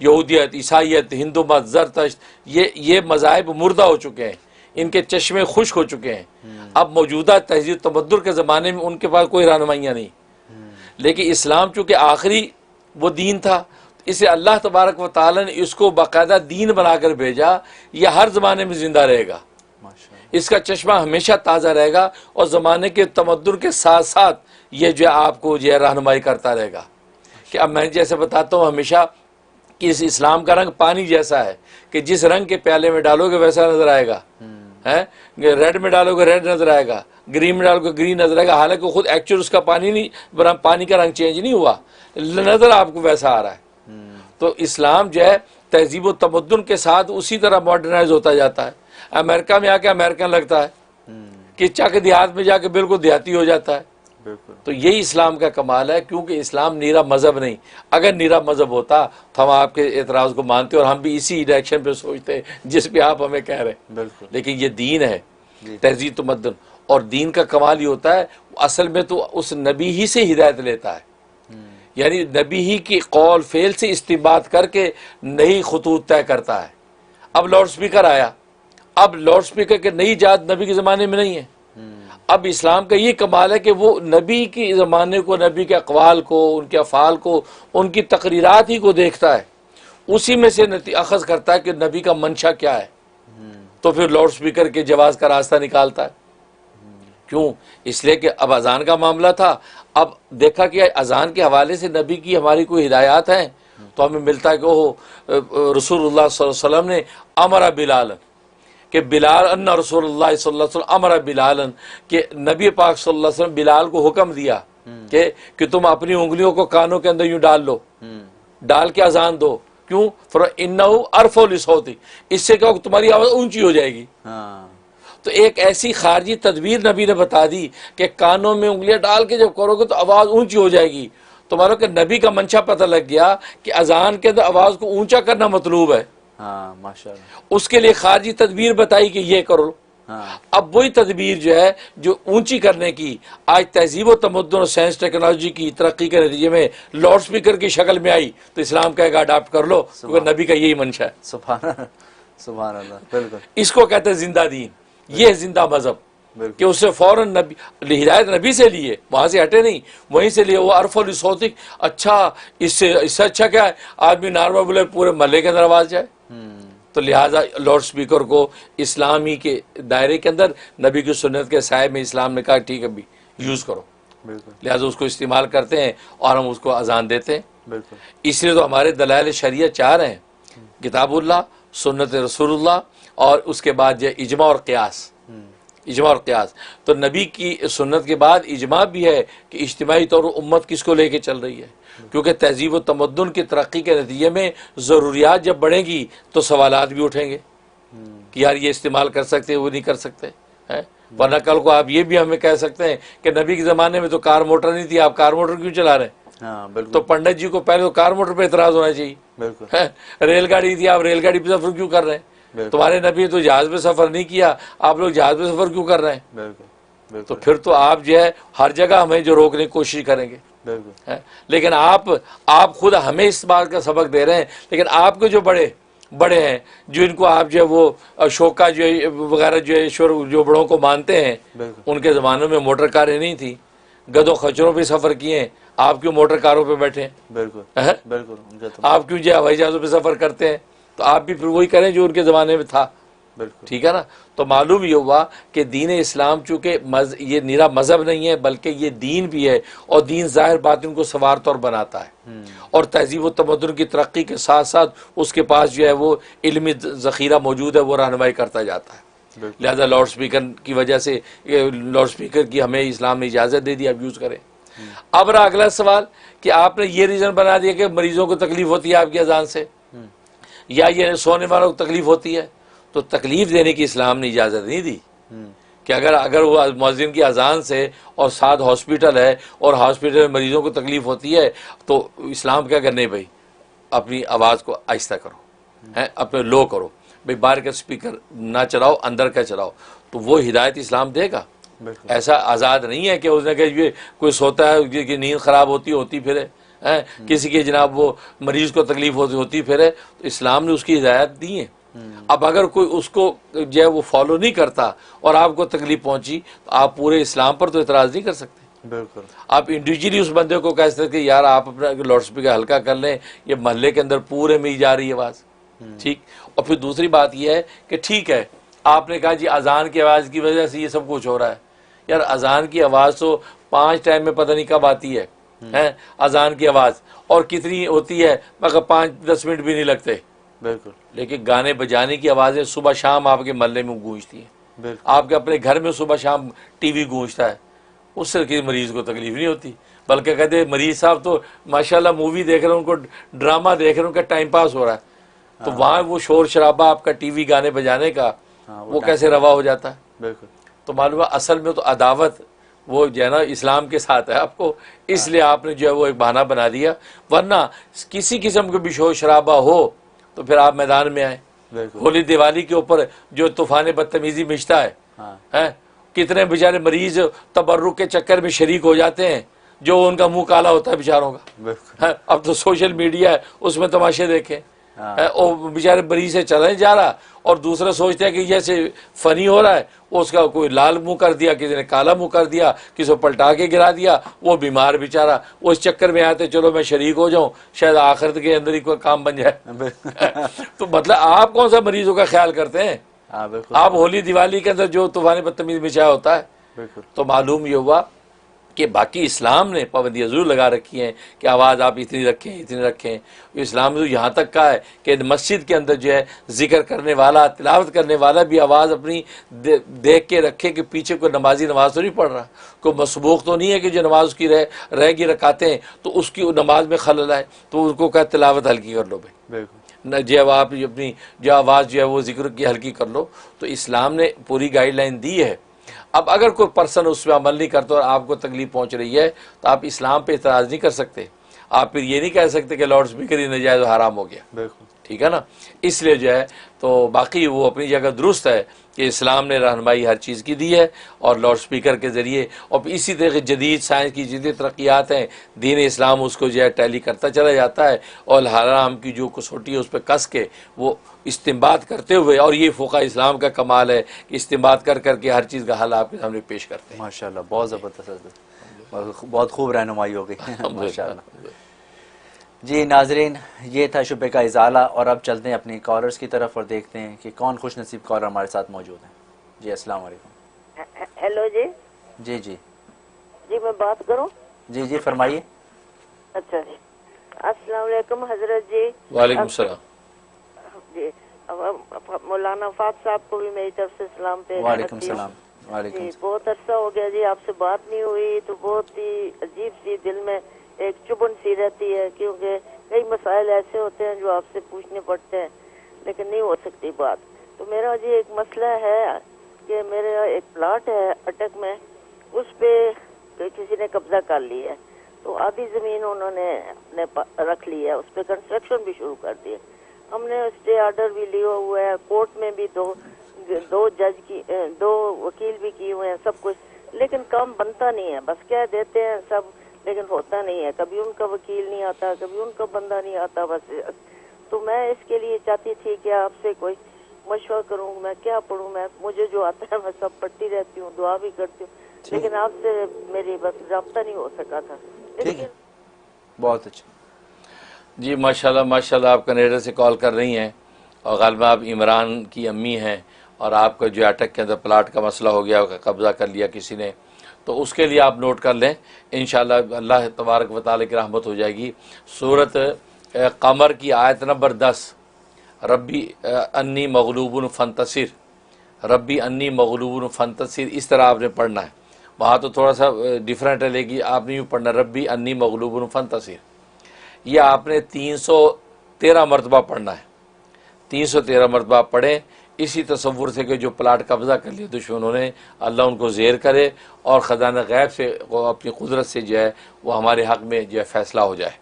यहूदियत, ईसाइयत, हिंदू मत, ज़रतश्त, ये मज़ाहिब मुर्दा हो चुके हैं, इनके चश्मे खुश्क हो चुके हैं। अब मौजूदा तहजीब तमद्दुन के ज़माने में उनके पास कोई रहनुमाइयाँ नहीं। लेकिन इस्लाम चूँकि आखिरी वो दीन था, इसे अल्लाह तबारक व तआला ने इसको बाकायदा दीन बनाकर भेजा। यह हर ज़माने में ज़िंदा रहेगा, इसका चश्मा हमेशा ताज़ा रहेगा, और ज़माने के तमद्दुन के साथ साथ ये जो है आपको जो है रहनुमाई करता रहेगा। कि अब मैं जैसे बताता हूँ हमेशा कि इस इस्लाम का रंग पानी जैसा है कि जिस रंग के प्याले में डालोगे वैसा नजर आएगा, है रेड में डालोगे रेड नजर आएगा, ग्रीन में डालोगे ग्रीन नजर आएगा, हालांकि खुद एक्चुअल उसका पानी नहीं, पानी का रंग चेंज नहीं हुआ, नजर आपको वैसा आ रहा है। तो इस्लाम जो है तहजीब व तमद्दुन के साथ उसी तरह मॉडर्नाइज होता जाता है। अमेरिका में आके अमेरिकन लगता है, कि चक देहात में जाके बिल्कुल देहाती हो जाता है। तो यही इस्लाम का कमाल है, क्योंकि इस्लाम नीरा मजहब नहीं। अगर नीरा मजहब होता तो हम आपके एतराज़ को मानते और हम भी इसी डायरेक्शन पे सोचते जिस पे आप हमें कह रहे हैं। लेकिन ये दीन है, तहजीब तमद्दुन, और दीन का कमाल ही होता है असल में तो उस नबी ही से हिदायत लेता है, यानी नबी ही की कौल फेल से इस्तिंबात करके नई खतूत तय करता है। अब लाउड स्पीकर आया, अब लाउड स्पीकर के नई इजाद नबी के ज़माने में नहीं है। अब इस्लाम का ये कमाल है कि वो नबी के ज़माने को, नबी के अक़वाल को, उनके अफ़ाल को, उनकी तकरीरात ही को देखता है, उसी में से अखज़ करता है कि नबी का मंशा क्या है, तो फिर लाउड स्पीकर के जवाज़ का रास्ता निकालता है। क्यों? इसलिए कि अब अज़ान का मामला था, अब देखा कि अज़ान के हवाले से नबी की हमारी कोई हिदायत हैं, तो हमें मिलता है कि ओह रसूलुल्लाह सल्लल्लाहु अलैहि वसल्लम ने अमरा बिलाल कि बिलाल अन्ना रसूलुल्लाह सल्लल्लाहु अलैहि वसल्लम अमरा बिलालन कि नबी पाक सल्लल्लाहु अलैहि वसल्लम बिलाल को हुक्म दिया कि तुम अपनी उंगलियों को कानों के अंदर यूं डाल लो, डाल के अजान दो। क्यों? फिर इन्नहु अरफु लिसौती, इससे क्या तुम्हारी आवाज़ ऊंची हो जाएगी। तो एक ऐसी खारजी तदबीर नबी ने बता दी कि कानों में उंगलियां डाल के जब करोगे तो आवाज़ ऊंची हो जाएगी। तुम्हारा कि नबी का मंशा पता लग गया कि अजान के अंदर आवाज़ को ऊंचा करना मतलूब है। माशाअल्लाह। उसके लिए खारजी तदबीर बताई कि ये करो। अब वही तदबीर जो है जो ऊंची करने की आज तहजीब व तमद्दुन और साइंस टेक्नोलॉजी की तरक्की के नतीजे में लाउड स्पीकर की शक्ल में आई, तो इस्लाम कहेगा अडाप्ट कर लो, क्योंकि नबी का यही मंशा है। सुभान अल्लाह। बिल्कुल, इसको कहते हैं जिंदा दीन, ये जिंदा मजहब कि उससे फौरन नबी हिदायत नबी से लिए, वहां से हटे नहीं, वहीं से लिए। वो अरफुल सौतिक, अच्छा इससे अच्छा क्या है, आदमी नॉर्मल बोले पूरे महल्ले के अंदर आवाज जाए। तो लिहाजा लाउड स्पीकर को इस्लामी के दायरे के अंदर नबी की सुन्नत के साए में इस्लाम ने कहा ठीक है भी यूज करो, लिहाजा उसको इस्तेमाल करते हैं और हम उसको अजान देते हैं। इसलिए तो हमारे दलाइल शरीयत चार हैं, किताबुल्लाह, सुन्नत रसूलुल्लाह, और उसके बाद जो इजमा और क़ियास। इजमा और क़ियास तो नबी की सुन्नत के बाद इजमा भी है कि इज्तिमाई तौर पर उम्मत किसको लेके चल रही है, क्योंकि तहजीब व तमद्दुन की तरक्की के नतीजे में ज़रूरियात जब बढ़ेंगी तो सवालात भी उठेंगे कि यार ये इस्तेमाल कर सकते हैं, वो नहीं कर सकते हैं। वरना कल को आप ये भी हमें कह सकते हैं कि नबी के ज़माने में तो कार मोटर नहीं थी, आप कार मोटर क्यों चला रहे हैं। तो पंडित जी को पहले तो कार मोटर पर एतराज़ होना चाहिए। रेलगाड़ी थी, आप रेलगाड़ी पर सफ़र क्यों कर रहे हैं। तुम्हारे नबी तो जहाज पे सफर नहीं किया, आप लोग जहाज पे सफर क्यों कर रहे हैं। तो फिर तो आप जो है हर जगह हमें जो रोकने की कोशिश करेंगे। लेकिन आप खुद हमें इस बात का सबक दे रहे हैं, लेकिन आपके जो बड़े हैं जो इनको आप जो है वो अशोका जो वगैरह जो ईश्वर जो बड़ों को मानते हैं, उनके ज़मानों में मोटर कारें नहीं थी, गधों खच्चरों पे सफर किए, आप क्यों मोटर कारों पे बैठे हैं। बिल्कुल आप क्यों जो हवाई जहाज़ों पे सफर करते हैं, तो आप भी फिर वही करें जो उनके ज़माने में था। ठीक है ना। तो मालूम ये हुआ कि दीन इस्लाम चूँकि ये निरा मज़हब नहीं है बल्कि ये दीन भी है, और दीन ज़ाहिर बातिन को सवार तौर बनाता है, और तहजीब व तमद्दुन की तरक्की के साथ साथ उसके पास जो है वो इल्मी ज़ख़ीरा मौजूद है, वो रहनुमाई करता जाता है। लिहाजा लाउड स्पीकर की वजह से लाउड स्पीकर की हमें इस्लाम ने इजाज़त दे दी, आप यूज़ करें। अब रहा अगला सवाल कि आपने ये रीज़न बना दिया कि मरीज़ों को तकलीफ़ होती है आपकी अजान से। या ये सोने वालों को तकलीफ होती है, तो तकलीफ देने की इस्लाम ने इजाज़त नहीं दी कि अगर वो मुअज्जिन की अजान से और साथ हॉस्पिटल है और हॉस्पिटल में मरीजों को तकलीफ होती है, तो इस्लाम क्या करने भाई, अपनी आवाज़ को आहिस्ता करो, हैं, अपने लो करो भाई, बाहर का स्पीकर ना चलाओ, अंदर का चलाओ, तो वो हिदायत इस्लाम देगा। ऐसा आज़ाद नहीं है कि उसने कहा ये कोई सोता है कि नींद ख़राब होती फिरे, हैं, किसी की जनाब वो मरीज़ को तकलीफ होती फिरे, तो इस्लाम ने उसकी हिदायत दी है। अब अगर कोई उसको जो है वो फॉलो नहीं करता और आपको तकलीफ पहुंची, तो आप पूरे इस्लाम पर तो इतराज़ नहीं कर सकते। बिल्कुल, आप इंडिविजुअली उस बंदे को कह सकते कि यार आप अपना लाउड स्पीकर हल्का कर लें, ये मोहल्ले के अंदर पूरे में ही जा रही है आवाज़, ठीक। और फिर दूसरी बात यह है कि ठीक है, आपने कहा जी अजान की आवाज़ की वजह से ये सब कुछ हो रहा है। यार अजान की आवाज़ तो 5 टाइम में पता नहीं कब आती है, हैं, अजान की आवाज़, और कितनी होती है, मगर 5-10 मिनट भी नहीं लगते। बिल्कुल, लेकिन गाने बजाने की आवाज़ें सुबह शाम आपके मोहल्ले में गूंजती हैं, आपके अपने घर में सुबह शाम टीवी गूंजता है, उससे किसी मरीज़ को तकलीफ नहीं होती, बल्कि कहते मरीज़ साहब तो माशाल्लाह मूवी देख रहे हैं, उनको ड्रामा देख रहे हैं, उनका टाइम पास हो रहा है, तो वहाँ वो शोर शराबा आपका टीवी गाने बजाने का वो कैसे रवा हो जाता है। बिल्कुल, तो मालूम है असल में तो अदावत वो जो है ना इस्लाम के साथ है आपको, इसलिए आपने जो है वो एक बहाना बना दिया, वरना किसी किस्म का भी शोर शराबा हो तो फिर आप मैदान में आए। होली दिवाली के ऊपर जो तूफान बदतमीजी मिचता है, हैं, कितने बेचारे मरीज तबर्रुक के चक्कर में शरीक हो जाते हैं, जो उनका मुंह काला होता है बेचारों का। अब तो सोशल मीडिया है, उसमें तमाशे देखें, और बेचारे मरीज से चला नहीं जा रहा, और दूसरा सोचते हैं कि जैसे फनी हो रहा है, वो उसका कोई लाल मुंह कर दिया, किसी ने काला मुंह कर दिया, किसी को पलटा के गिरा दिया, वो बीमार बेचारा, वो इस चक्कर में आते चलो मैं शरीक हो जाऊं, शायद आखिरत के अंदर ही कोई काम बन जाए। तो मतलब आप कौन सा मरीजों का ख्याल करते हैं? आप होली दिवाली के अंदर जो तूफान बदतमीज बिछाया होता है। तो मालूम ये हुआ कि बाकी इस्लाम ने पाबंदियाँ ज़रूर लगा रखी हैं कि आवाज़ आप इतनी रखें। इस्लाम ने यहाँ तक कहा है कि मस्जिद के अंदर जो है जिक्र करने वाला, तिलावत करने वाला भी आवाज़ अपनी देख के रखे कि पीछे कोई नमाजी नमाज तो नहीं पढ़ रहा, कोई मसबूक तो नहीं है कि जो नमाज उसकी रहेगी रकाते हैं तो उसकी नमाज में खलल आए, तो उनको कहा तिलावत हल्की कर लो भाई, न जब आप अपनी जो आवाज़ जो है वो जिक्र की हल्की कर लो। तो इस्लाम ने पूरी गाइडलाइन दी है। अब अगर कोई पर्सन उस पर अमल नहीं करता और आपको तकलीफ पहुंच रही है, तो आप इस्लाम पे इतराज़ नहीं कर सकते। आप फिर ये नहीं कह सकते कि लाउड स्पीकर ही नजायज़ हराम हो गया, बिल्कुल ठीक है ना। इसलिए जो है तो बाकी वो अपनी जगह दुरुस्त है कि इस्लाम ने रहनुमाई हर चीज़ की दी है, और लाउड स्पीकर के ज़रिए और इसी तरह जदीद साइंस की जितनी तरक्यात हैं, दीन इस्लाम उसको जो है टैली करता चला जाता है, और हराम की जो कसौटी है उस पर कस के वो इस्तेमाल करते हुए, और ये फ़ुक़हा इस्लाम का कमाल है कि इस्तेमाल कर करके हर चीज़ का हल आपके सामने पेश करते हैं। माशाल्लाह, बहुत ज़बरदस्त, बहुत खूब रहनुमाई हो गई माशाल्लाह। जी नाजरीन, ये था शुबे का इजाला, और अब चलते हैं अपनी कॉलर्स की तरफ और देखते हैं कि कौन खुश नसीब कॉलर हमारे साथ मौजूद हैं। जी अस्सलाम वालेकुम। हेलो जी। जी जी जी मैं बात करूं? जी जी फरमाइए। अच्छा जी, अस्सलाम वालेकुम हजरत जी। वालेकुम सलाम जी। मौलाना फात साहब को भी मेरी तरफ से सलाम पे। वालेकुम सलाम। वालेकुम। बहुत अरसा हो गया जी आपसे बात नहीं हुई, तो बहुत ही अजीब सी दिल में एक चुभन सी रहती है, क्योंकि कई मसाइल ऐसे होते हैं जो आपसे पूछने पड़ते हैं लेकिन नहीं हो सकती बात। तो मेरा जी एक मसला है कि मेरा एक प्लाट है अटक में, उस पे किसी ने कब्जा कर लिया है, तो आधी जमीन उन्होंने अपने रख ली है, उस पे कंस्ट्रक्शन भी शुरू कर दिया। हमने स्टे ऑर्डर भी लिया हुआ है, कोर्ट में भी दो जज की 2 वकील भी किए हुए हैं, सब कुछ, लेकिन काम बनता नहीं है। बस कह देते हैं सब, लेकिन होता नहीं है। कभी उनका वकील नहीं आता, कभी उनका बंदा नहीं आता, बस। तो मैं इसके लिए चाहती थी कि आपसे कोई मशवरा करूं, मैं क्या पढ़ूं। मैं मुझे जो आता है मैं सब पढ़ती रहती हूँ, दुआ भी करती हूँ, लेकिन आपसे मेरी बस रब्ता नहीं हो सका था। ठीक है, बहुत अच्छा जी, माशाल्लाह माशाल्लाह। आप कनाडा से कॉल कर रही हैं और ग़ालिबा आप इमरान की अम्मी हैं, और आपका जो अटक के अंदर प्लाट का मसला हो गया, कब्ज़ा कर लिया किसी ने, तो उसके लिए आप नोट कर लें। इंशाअल्लाह अल्लाह तबारक व तआला की रहमत हो जाएगी। सूरत कमर की आयत नंबर 10, रब्बी अन्नी मग़लूबुन फ़ंतसिर, रब्बी अन्नी मग़लूबुन फ़ंतसिर, इस तरह आपने पढ़ना है। वहाँ तो थोड़ा सा डिफरेंट है, लेकिन आपने यूँ पढ़ना रब्बी अन्नी मग़लूबुन फ़ंतसिर। यह आपने 313 मरतबा पढ़ना है। 313 मरतबा पढ़ें, इसी तसव्वुर से कि जो प्लाट कब्ज़ा कर लिया दुश्मनों ने, अल्लाह उनको ज़ेर करे और ख़ज़ाना गैब से अपनी कुदरत से जो है वो हमारे हक़ में जो है फ़ैसला हो जाए।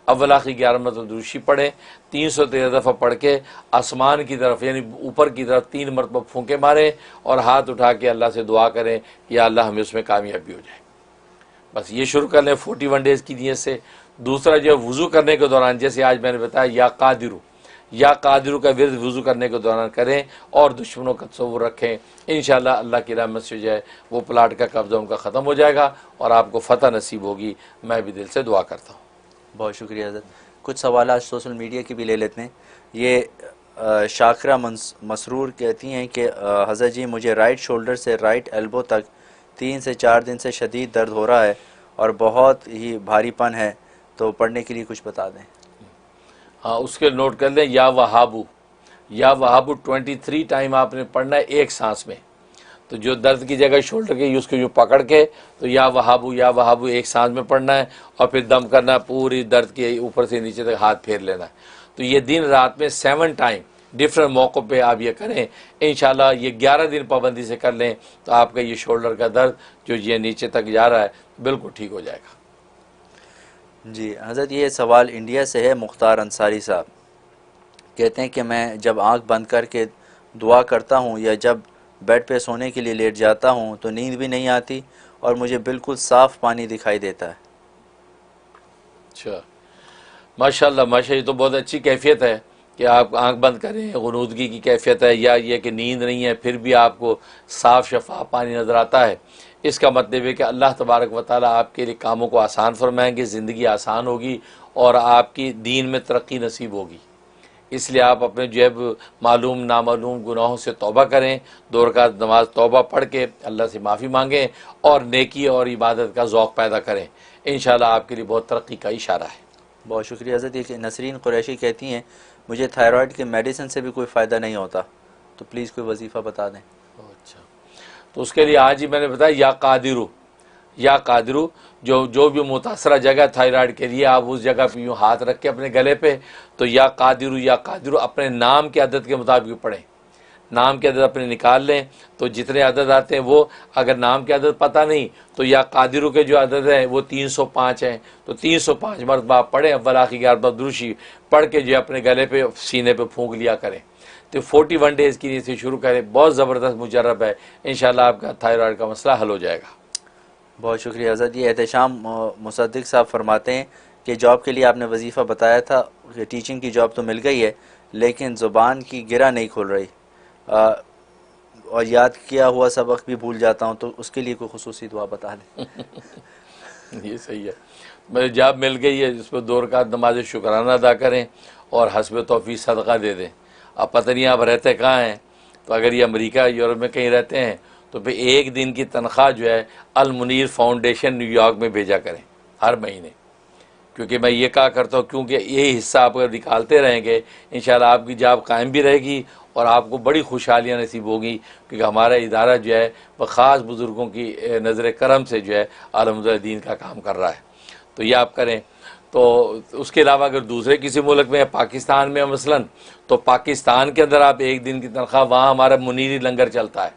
अव्वल आखिर 11 मरतबा दुरूशी पढ़ें, 313 दफ़ा पढ़ के आसमान की तरफ यानी ऊपर की तरफ 3 मरतबा फूंके मारें और हाथ उठा के अल्लाह से दुआ करें कि या अल्लाह हमें उसमें कामयाबी हो जाए। बस ये शुरू कर लें 41 डेज़ की नीयत से। दूसरा जो वज़ू करने के दौरान, जैसे आज मैंने बताया या कादिरू का विर्द वज़ू करने के दौरान करें और दुश्मनों का तसव्वुर रखें, इंशाअल्लाह अल्लाह की रहमत से जो है वो प्लाट का कब्ज़ा उनका ख़त्म हो जाएगा और आपको फ़तह नसीब होगी। मैं भी दिल से दुआ करता हूँ। बहुत शुक्रिया हज़रत। कुछ सवाल आज सोशल मीडिया की भी ले लेते हैं। ये शाकरा मसरूर कहती हैं कि हज़रत जी मुझे राइट शोल्डर से राइट एल्बो तक 3 से 4 दिन से शदीद दर्द हो रहा है और बहुत ही भारीपन है, तो पढ़ने के लिए कुछ बता दें। हाँ, उसके नोट कर लें, या वहाबू 23 टाइम आपने पढ़ना है एक सांस में। तो जो दर्द की जगह शोल्डर की उसको यूँ पकड़ के तो या वहाबू एक सांस में पढ़ना है और फिर दम करना है, पूरी दर्द के ऊपर से नीचे तक हाथ फेर लेना है। तो ये दिन रात में 7 टाइम डिफरेंट मौक़ों पे आप ये करें, इंशाल्लाह ये 11 दिन पाबंदी से कर लें तो आपका ये शोल्डर का दर्द जो ये नीचे तक जा रहा है बिल्कुल ठीक हो जाएगा। जी हज़रत, ये सवाल इंडिया से है। मुख्तार अंसारी साहब कहते हैं कि मैं जब आंख बंद करके दुआ करता हूँ या जब बेड पे सोने के लिए लेट जाता हूँ तो नींद भी नहीं आती और मुझे बिल्कुल साफ़ पानी दिखाई देता है। अच्छा, माशाल्लाह, ये तो बहुत अच्छी कैफियत है कि आप आंख बंद करें, गुनूदगी की कैफियत है या ये कि नींद नहीं है फिर भी आपको साफ़ शफाफ पानी नज़र आता है। इसका मतलब है कि अल्लाह तबारक व तआला आपके लिए कामों को आसान फरमाएंगे, ज़िंदगी आसान होगी और आपकी दीन में तरक्की नसीब होगी। इसलिए आप अपने जो है मालूम नामालूम गुनाहों से तौबा करें, 2 रकात नमाज तौबा पढ़ के अल्लाह से माफ़ी मांगें और नेकी और इबादत का ज़ौक़ पैदा करें। इंशाअल्लाह आपके लिए बहुत तरक्की का इशारा है। बहुत शुक्रिया हज़रत। एक नसरीन कुरैशी कहती हैं मुझे थायराइड के मेडिसिन से भी कोई फ़ायदा नहीं होता, तो प्लीज़ कोई वजीफ़ा बता दें। अच्छा, तो उसके लिए आज ही मैंने बताया या कादिरू जो भी मुतासरा जगह थायराइड के लिए आप उस जगह पे यूँ हाथ रख के अपने गले पे तो या कादिरू अपने नाम के अदद के मुताबिक पढ़ें। नाम के अदद अपने निकाल लें तो जितने अदद आते हैं वो, अगर नाम के अदद पता नहीं तो या कादिरू के जो अदद हैं वो 305 हैं, तो 305 मरतबा आप पढ़ें। अव्वल आखिर 11 मरतबा दुरूशी पढ़ के जो अपने गले पे सीने पे फूंक लिया करें। तो 41 डेज़ की नीयत से शुरू करें, बहुत ज़बरदस्त मुजर्रब है, इंशाअल्लाह आपका थायराइड का मसला हल हो जाएगा। बहुत शुक्रिया हज़रत। ये एहतशाम मुसद्दिक साहब फरमाते हैं कि जॉब के लिए आपने वजीफ़ा बताया था कि टीचिंग की जॉब तो मिल गई है लेकिन ज़ुबान की गिरा नहीं खुल रही और याद किया हुआ सबक भी भूल जाता हूँ, तो उसके लिए कोई खुसूसी दुआ बता दें। ये सही है, मेरी जॉब मिल गई है, जिस पर 2 रकात नमाज शुक्राना अदा करें और हस्ब तौफीक सदका दे दें। अब पता नहीं आप रहते कहाँ हैं, तो अगर ये अमेरिका यूरोप में कहीं रहते हैं तो फिर 1 दिन की तनख्वाह जो है अल मुनीर फाउंडेशन न्यूयॉर्क में भेजा करें हर महीने, क्योंकि मैं ये कहा करता हूँ क्योंकि यही हिस्सा आप अगर निकालते रहेंगे इंशाल्लाह आपकी जॉब कायम भी रहेगी और आपको बड़ी खुशहालियाँ नसीब होगी, क्योंकि हमारा इदारा जो है वह ख़ास बुज़ुर्गों की नज़र करम से जो है आलमदुल्ला दीन का काम कर रहा है। तो ये आप करें। तो उसके अलावा अगर दूसरे किसी मुल्क में, पाकिस्तान में मसलन, तो पाकिस्तान के अंदर आप 1 दिन की तनख्वाह, वहाँ हमारा मुनीरी लंगर चलता है,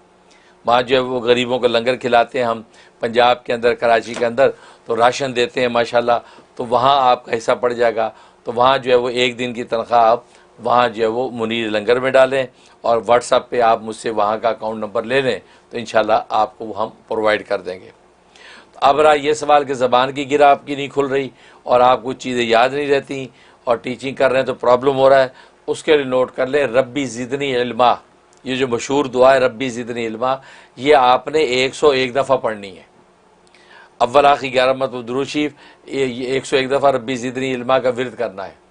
वहाँ जो है वो गरीबों को लंगर खिलाते हैं हम, पंजाब के अंदर कराची के अंदर, तो राशन देते हैं माशाल्लाह, तो वहाँ आपका हिस्सा पड़ जाएगा। तो वहाँ जो है वो 1 दिन की तनख्वाह आप वहाँ जो है वो मुनीर लंगर में डालें और व्हाट्सएप पे आप मुझसे वहाँ का अकाउंट नंबर ले लें तो इंशाल्लाह आपको हम प्रोवाइड कर देंगे। तो अब रहा ये सवाल कि ज़बान की गिरा आपकी नहीं खुल रही और आप कुछ चीज़ें याद नहीं रहती और टीचिंग कर रहे हैं तो प्रॉब्लम हो रहा है, उसके लिए नोट कर लें रब्बी ज़िदनी इल्मा। ये जो मशहूर दुआ है रब्बी ज़िदनी इल्मा, ये आपने 101 दफ़ा पढ़नी है। अव्वल आखिर 11 मरतबा दुरूद शरीफ, ये 101 दफ़ा रब्बी ज़िदनी इल्मा का विर्द करना है।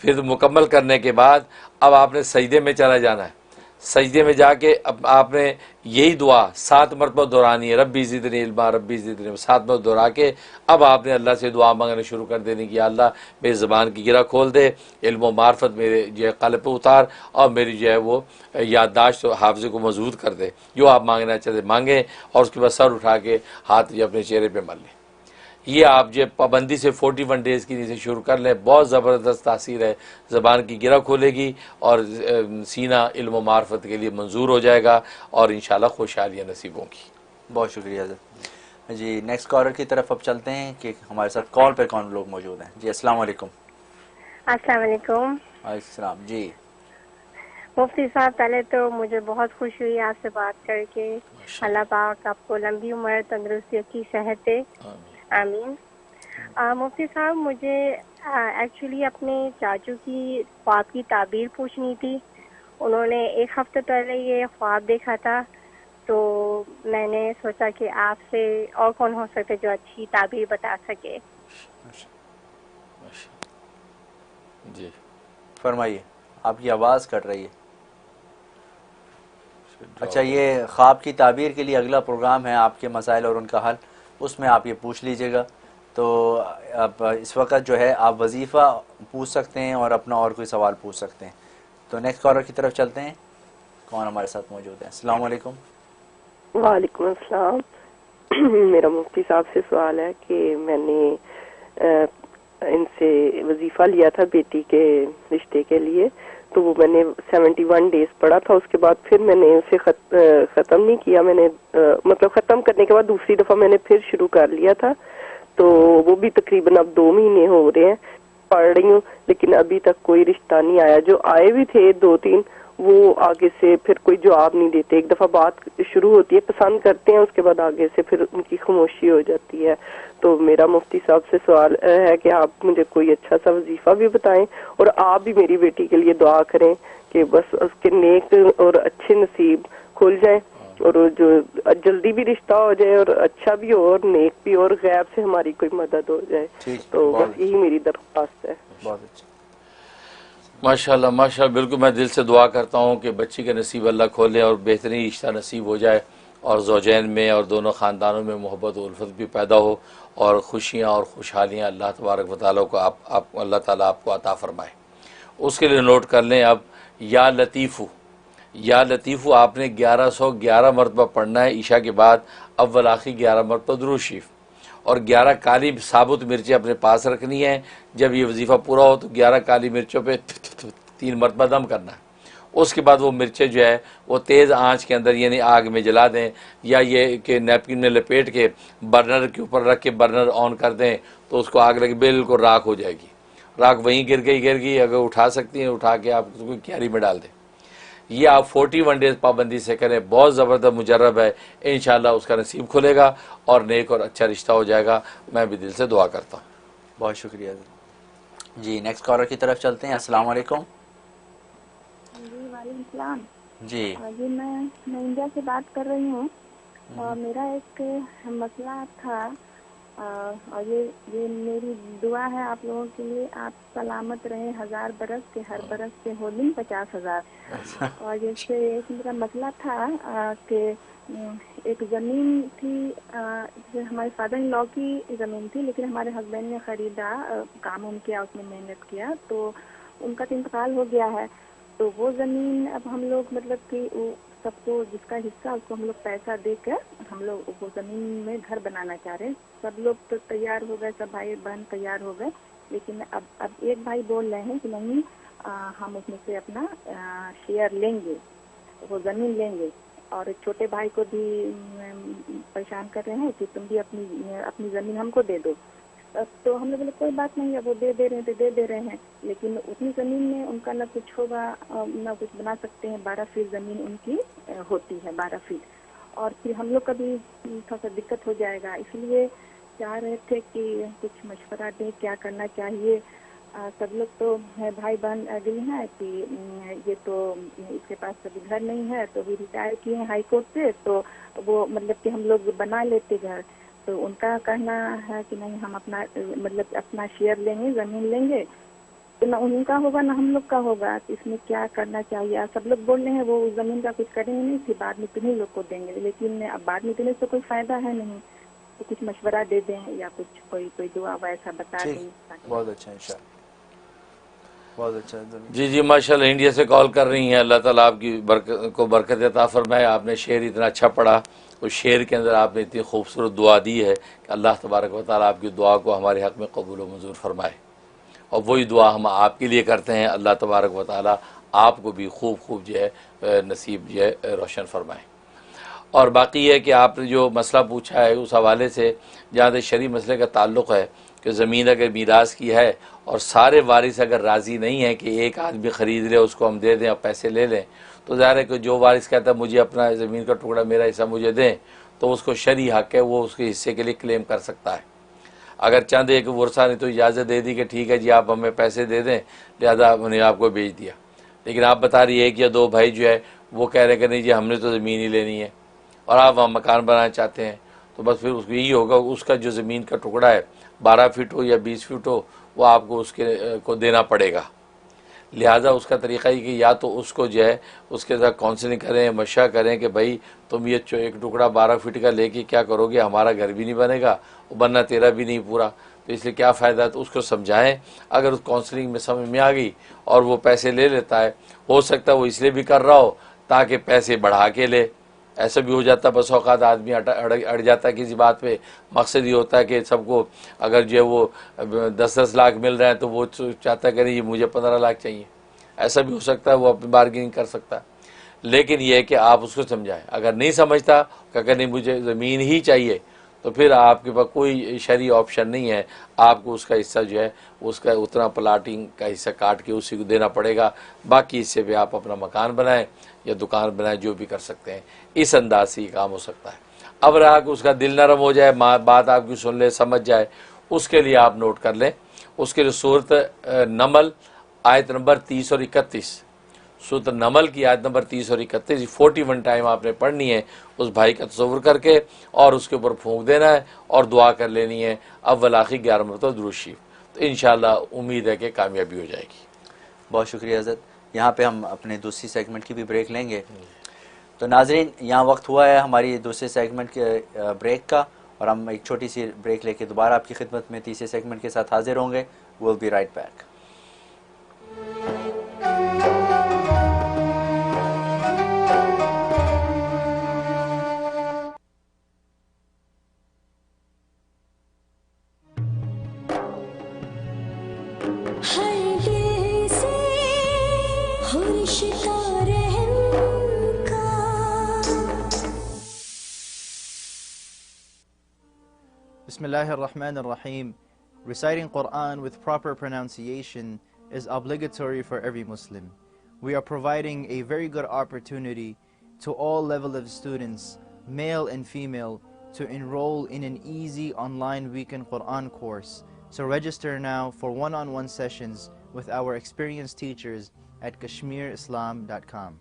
फिर मुकम्मल करने के बाद अब आपने सजदे में चला जाना है। सजदे में जाके अब आपने यही दुआ 7 मरतबा दोहरानी है, रब्बी ज़िदनी इल्मा, रब्बी ज़िदनी इल्मा, 7 मरतबा दोहरा के अब आपने अल्लाह से दुआ मांगना शुरू कर देनी कि अल्लाह मेरी ज़बान की गिरा खोल दे, इल्म व मार्फत मेरे जो है क़ल्ब पे उतार और मेरी जो है वो याददाश्त और हाफ़ज़े को मजबूत कर दे। जो आप मांगना चाहते मांगें और उसके बाद सर उठा के हाथ जो अपने चेहरे पर मल लें। ये आप जो पाबंदी से 41 डेज़ की नीचे शुरू कर लें, बहुत ज़बरदस्त तासीर है, ज़बान की गिरा खोलेगी और सीना इल्म व मार्फत के लिए मंजूर हो जाएगा और इंशाल्लाह खुशहालियाँ नसीब होंगी। बहुत शुक्रिया जी। नेक्स्ट कॉलर की तरफ अब चलते हैं कि हमारे साथ कॉल पर कौन लोग मौजूद हैं। जी अस्सलाम वालेकुम। अस्सलाम वालेकुम। अस्सलाम जी। मुफ्ती साहब, पहले तो मुझे बहुत खुशी हुई आपसे बात करके। अल्लाह पाक आपको लंबी उम्र, तंदुरुस्ती, अच्छी सेहत दे, आमीन। मुफ्ती साहब, मुझे एक्चुअली अपने चाचू की ख्वाब की ताबीर पूछनी थी। उन्होंने एक हफ्ते पहले ये ख्वाब देखा था, तो मैंने सोचा कि आपसे और कौन हो सकते जो अच्छी ताबीर बता सके। जी फरमाइए, आपकी आवाज़ कट रही है। अच्छा, ये ख्वाब की ताबीर के लिए अगला प्रोग्राम है आपके मसाइल और उनका हल, उसमें आप ये पूछ लीजिएगा। तो अब इस वक्त जो है आप वजीफ़ा पूछ सकते हैं और अपना और कोई सवाल पूछ सकते हैं। तो नेक्स्ट कॉलर की तरफ चलते हैं, कौन हमारे साथ मौजूद है। अस्सलाम वालेकुम। वालेकुम अस्सलाम। मेरा मुफ्ती साहब से सवाल है कि मैंने इनसे वजीफ़ा लिया था बेटी के रिश्ते के लिए, तो वो मैंने 71 डेज पढ़ा था। उसके बाद फिर मैंने उसे ख़त्म नहीं किया। मैंने मतलब ख़त्म करने के बाद दूसरी दफ़ा मैंने फिर शुरू कर लिया था, तो वो भी तकरीबन अब 2 महीने हो रहे हैं पढ़ रही हूँ, लेकिन अभी तक कोई रिश्ता नहीं आया। जो आए भी थे 2-3, वो आगे से फिर कोई जवाब नहीं देते। एक दफ़ा बात शुरू होती है, पसंद करते हैं, उसके बाद आगे से फिर उनकी खामोशी हो जाती है। तो मेरा मुफ्ती साहब से सवाल है कि आप मुझे कोई अच्छा सा वजीफा भी बताएं और आप भी मेरी बेटी के लिए दुआ करें कि बस उसके नेक और अच्छे नसीब खुल जाए और जो जल्दी भी रिश्ता हो जाए और अच्छा भी हो और नेक भी हो और गैब से हमारी कोई मदद हो जाए। तो बस यही मेरी दरख्वास्त है। बहुत अच्छा, माशाल्लाह माशाल्लाह। बिल्कुल, मैं दिल से दुआ करता हूँ कि बच्ची का नसीब अल्लाह खोले और बेहतरीन रिश्ता नसीब हो जाए और ज़ौजैन में और दोनों ख़ानदानों में मोहब्बत और उल्फत भी पैदा हो और खुशियाँ और खुशहालियाँ अल्लाह तबारक व तआला को आप अल्लाह ताला आपको अता फ़रमाए। उसके लिए नोट कर लें अब, या लतीफ़ू आपने 1111 मरतबा पढ़ना है ईशा के बाद, अव्वल आखिर 11 मरतबा दुरूद शरीफ, और 11 काली साबुत मिर्चें अपने पास रखनी है। जब ये वजीफ़ा पूरा हो तो 11 काली मिर्चों पे 3 मरतबा दम करना है। उसके बाद वो मिर्चें जो है वो तेज़ आंच के अंदर यानी आग में जला दें, या ये कि नैपकिन में लपेट के बर्नर के ऊपर रख के बर्नर ऑन कर दें तो उसको आग लगे बिल्कुल राख हो जाएगी। राख वहीं गिर गई, अगर उठा सकती हैं उठा के आप उसको क्यारी में डाल दें। ये आप 41 डेज़ पाबंदी से करें, बहुत ज़बरदस्त मुजर्रब है, इंशाअल्लाह उसका नसीब खुलेगा और नेक और अच्छा रिश्ता हो जाएगा। मैं भी दिल से दुआ करता हूँ। बहुत शुक्रिया जी। नेक्स्ट कॉलर की तरफ चलते हैं। अस्सलाम वालेकुम। जी वालेकुम सलाम। जी जी मैं इंडिया से बात कर रही हूँ और मेरा एक मसला था और ये मेरी दुआ है आप लोगों के लिए, आप सलामत रहें 1000 बरस के, हर बरस के हो दिन 50,000। और जैसे एक मेरा मसला था कि एक ज़मीन थी, जैसे हमारे फादर इन लॉ की ज़मीन थी, लेकिन हमारे हस्बैंड ने ख़रीदा, काम उम किया, उसमें मेहनत किया, तो उनका तो इंतकाल हो गया है। तो वो ज़मीन अब हम लोग मतलब कि सबको जिसका हिस्सा उसको हम लोग पैसा देकर हम लोग वो ज़मीन में घर बनाना चाह रहे हैं। सब लोग तो तैयार हो गए, सब भाई बहन तैयार हो गए, लेकिन अब एक भाई बोल रहे हैं कि नहीं हम उसमें से अपना शेयर लेंगे, वो ज़मीन लेंगे, और छोटे भाई को भी परेशान कर रहे हैं कि तुम भी अपनी ज़मीन हमको दे दो। तो हम लोग बोले कोई बात नहीं है, वो दे रहे हैं तो दे रहे हैं, लेकिन उतनी ज़मीन में उनका ना कुछ होगा ना कुछ बना सकते हैं। 12 फीट ज़मीन उनकी होती है, 12 फीट, और फिर हम लोग का भी थोड़ा सा दिक्कत हो जाएगा। इसलिए चाह रहे थे कि कुछ मशवरा दें क्या करना चाहिए। सब लोग तो भाई बहन एग्री हैं कि ये तो इसके पास कभी घर नहीं है, तो भी रिटायर किए हैं हाई कोर्ट से, तो वो मतलब कि हम लोग बना लेते घर। तो उनका कहना है कि नहीं हम अपना मतलब अपना शेयर लेंगे, ज़मीन लेंगे, तो ना उनका होगा ना हम लोग का होगा। तो इसमें क्या करना चाहिए? सब लोग बोल रहे हैं वो ज़मीन का कुछ करेंगे नहीं, फिर बाद में तुम्हीं लोग को देंगे, लेकिन अब बाद में देने से कोई फ़ायदा है नहीं। तो कुछ मशवरा दे दें या कुछ कोई दुआ वैसा बता दें। बहुत अच्छा इंशाअल्लाह। बहुत अच्छा। जी जी माशाल्लाह, इंडिया से कॉल कर रही हैं। अल्लाह ताला आपकी बरकत अता फरमाए। आपने शेर इतना अच्छा पढ़ा, उस शेर के अंदर आपने इतनी खूबसूरत दुआ दी है कि अल्लाह तबारक व तआला आपकी दुआ को हमारे हक़ में कबूल व मंजूर फरमाए। और वही दुआ हम आपके लिए करते हैं, अल्लाह तबारक व तआला आपको भी खूब खूब जो है नसीब जो है रोशन फरमाए। और बाकी है कि आपने जो मसला पूछा है उस हवाले से, जहाँ तक शरई मसले का ताल्लुक़ है कि ज़मीन अगर मीरास की है और सारे वारिस अगर राज़ी नहीं है कि एक आदमी ख़रीद ले, उसको हम दे दें और पैसे ले लें, तो ज़ाहिर है कि जो वारिस कहता है मुझे अपना ज़मीन का टुकड़ा, मेरा हिस्सा मुझे दें, तो उसको शरई हक़ है, वो उसके हिस्से के लिए क्लेम कर सकता है। अगर चंद एक वर्षा ने तो इजाज़त दे दी कि ठीक है जी आप हमें पैसे दे दें, लिहाजा हमने आपको बेच दिया, लेकिन आप बता रही है एक या दो भाई जो है वो कह रहे हैं कि नहीं जी हमने तो ज़मीन ही लेनी है और आप वहाँ मकान बनाना चाहते हैं, तो बस फिर उसको यही होगा, उसका जो ज़मीन का टुकड़ा है 12 फीट हो या 20 फीट हो, वो आपको उसके को देना पड़ेगा। लिहाजा उसका तरीक़ा ही कि या तो उसको जो है उसके साथ काउंसलिंग करें, मशा करें कि भाई तुम ये एक टुकड़ा 12 फीट का लेके क्या करोगे, हमारा घर भी नहीं बनेगा और बनना तेरा भी नहीं पूरा, तो इसलिए क्या फ़ायदा, तो उसको समझाएं। अगर उस काउंसलिंग में समझ में आ गई और वो पैसे ले लेता है, हो सकता है वो इसलिए भी कर रहा हो ताकि पैसे बढ़ा के ले, ऐसा भी हो जाता है। बस औक़ात आदमी अड़ जाता है किसी बात पे, मकसद ये होता है कि सबको अगर जो है वो 10-10 लाख मिल रहे हैं तो वो चाहता है कि नहीं मुझे 15 लाख चाहिए, ऐसा भी हो सकता है, वो अपनी बार्गेनिंग कर सकता है। लेकिन ये है कि आप उसको समझाएं। अगर नहीं समझता कि नहीं मुझे ज़मीन ही चाहिए, तो फिर आपके पास कोई शरई ऑप्शन नहीं है, आपको उसका हिस्सा जो है उसका उतना प्लाटिंग का हिस्सा काट के उसी को देना पड़ेगा, बाकी हिस्से पे आप अपना मकान बनाएं या दुकान बनाएं, जो भी कर सकते हैं। इस अंदाज से ये काम हो सकता है। अब रहा कि उसका दिल नरम हो जाए, बात आपकी सुन ले, समझ जाए, उसके लिए आप नोट कर लें। उसके लिए सूरत नमल आयत नंबर 30 और 31, सूरत नमल की आयत नंबर 30 और 31 41 टाइम आपने पढ़नी है, उस भाई का तसव्वुर करके और उसके ऊपर फूंक देना है और दुआ कर लेनी है अव्वल आखिर 11 मरतबा दुरूद शरीफ। तो इंशाअल्लाह उम्मीद है कि कामयाबी हो जाएगी। बहुत शुक्रिया हज़रत। यहाँ पे हम अपने दूसरी सेगमेंट की भी ब्रेक लेंगे। तो नाज़रीन, यहाँ वक्त हुआ है हमारी दूसरे सेगमेंट के ब्रेक का, और हम एक छोटी सी ब्रेक लेके दोबारा आपकी खिदमत में तीसरे सेगमेंट के साथ हाजिर होंगे। Will be right back. Bismillahir-Rahmanir-Rahim. Reciting Quran with proper pronunciation is obligatory for every Muslim. We are providing a very good opportunity to all level of students, male and female, to enroll in an easy online weekend Quran course. So register now for one-on-one sessions with our experienced teachers at kashmirislam.com.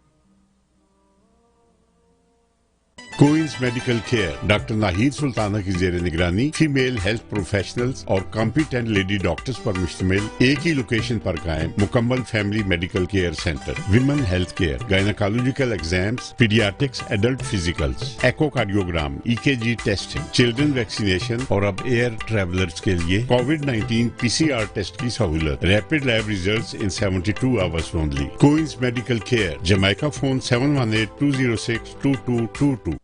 Coins medical care doctor Nahid Sultana की जेर निगरानी female health professionals और competent lady doctors पर मुश्तमिल एक ही location पर कायम मुकम्मल family medical care centre. Women health care, gynaecological exams, paediatrics, adult physicals, echocardiogram, EKG testing, children vaccination और अब एयर ट्रेवलर्स के लिए कोविड-19 PCR टेस्ट की सहूलत। Rapid lab results in 72 hours only. Coins medical care, Jamaica phone 718-206-2222।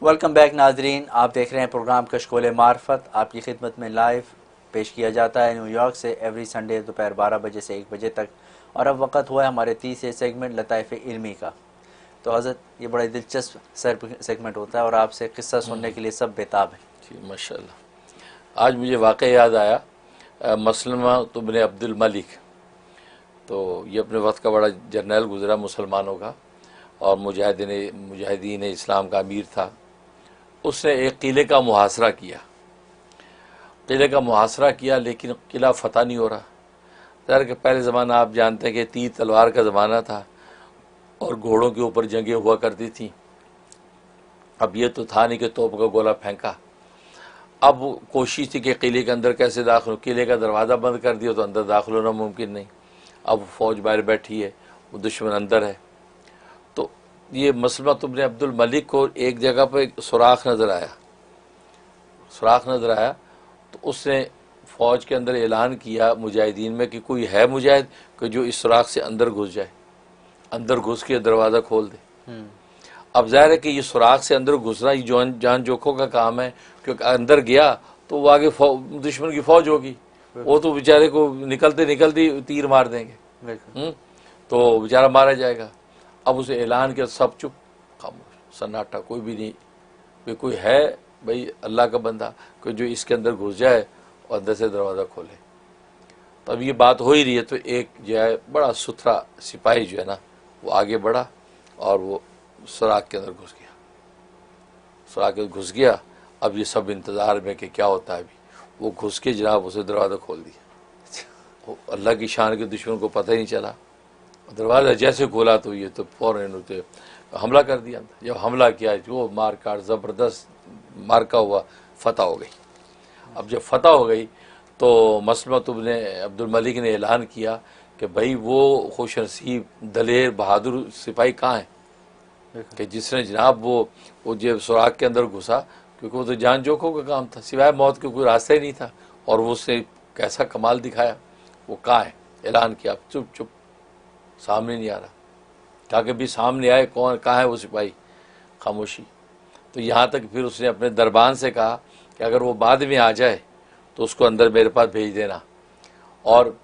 Welcome back नाजरीन, आप देख रहे हैं प्रोग्राम कशकोल मार्फत। आपकी खिदमत में लाइव पेश किया जाता है न्यूयॉर्क से एवरी संडे दोपहर 12 बजे से 1 बजे तक। और अब वक्त हुआ है हमारे तीसरे सेगमेंट लताइफ इल्मी का। तो हज़रत, ये बड़ा दिलचस्प सेगमेंट होता है और आपसे किस्सा सुनने के लिए सब बेताब हैं। जी माशाल्लाह। आज मुझे वाक़ई याद आया मसलमा इब्न अब्दुल मलिक, तो ये अपने वक्त का बड़ा जर्नल गुजरा मुसलमानों का और मुजाहिदीन इस्लाम का अमीर था। उसने एक किले का मुहासरा किया, लेकिन किला फ़तह नहीं हो रहा। ज़ाहिर कि पहले ज़माना आप जानते हैं कि तीर तलवार का ज़माना था और घोड़ों के ऊपर जंगें हुआ करती थी। अब ये तो था नहीं कि तोप का गोला फेंका, अब कोशिश थी कि किले के अंदर कैसे दाखिल हो, किले का दरवाज़ा बंद कर दिया तो अंदर दाखिल होना मुमकिन नहीं, अब फ़ौज बाहर बैठी है, वो दुश्मन अंदर है। तो ये मसलमत इब्न अब्दुल मलिक को एक जगह पर एक सुराख नज़र आया, तो उसने फ़ौज के अंदर ऐलान किया मुजाहिदीन में कि कोई है मुजाहिद कि जो इस सुराख से अंदर घुस जाए, अंदर घुस के दरवाज़ा खोल दे। अब ज़ाहिर है कि ये सुराख से अंदर घुसना ये जान जोखों का काम है, क्योंकि अंदर गया तो वो आगे दुश्मन की फ़ौज होगी, वो तो बेचारे को निकलते निकलते तीर मार देंगे, तो बेचारा मारा जाएगा। अब उसे ऐलान किया, सब चुप, खामोश, सन्नाटा, कोई भी नहीं, भाई कोई है भाई अल्लाह का बंदा कोई जो इसके अंदर घुस जाए और अंदर से दरवाज़ा खोले। तो अब ये बात हो ही रही है, तो एक जो है बड़ा सुथरा सिपाही जो है ना वो आगे बढ़ा और वो सुराख के अंदर घुस गया। अब ये सब इंतज़ार में कि क्या होता है, अभी वो घुस के जनाब उसे दरवाज़ा खोल दिया। अल्लाह की शान के दुश्मन को पता ही नहीं चला, दरवाज़ा जैसे खोला तो ये तो फ़ौरन उसे हमला कर दिया। जब हमला किया जो मार काट ज़बरदस्त मारका हुआ, फतह हो गई। अब जब फतह हो गई तो मसलमत इब्न अब्दुल मलिक ने ऐलान किया कि भाई वो खुशनसीब दलेर बहादुर सिपाही कहाँ है कि जिसने जनाब वो जब सुराख के अंदर घुसा, क्योंकि वो तो जान जोखों का काम था, सिवाय मौत के कोई रास्ता ही नहीं था, और वो उसने कैसा कमाल दिखाया, वो कहाँ है। ऐलान किया, चुप चुप, सामने नहीं आ रहा। कहा कि भी सामने आए, कौन कहाँ है वो सिपाही, खामोशी। तो यहाँ तक फिर उसने अपने दरबान से कहा कि अगर वो बाद में आ जाए तो उसको अंदर मेरे पास भेज देना, और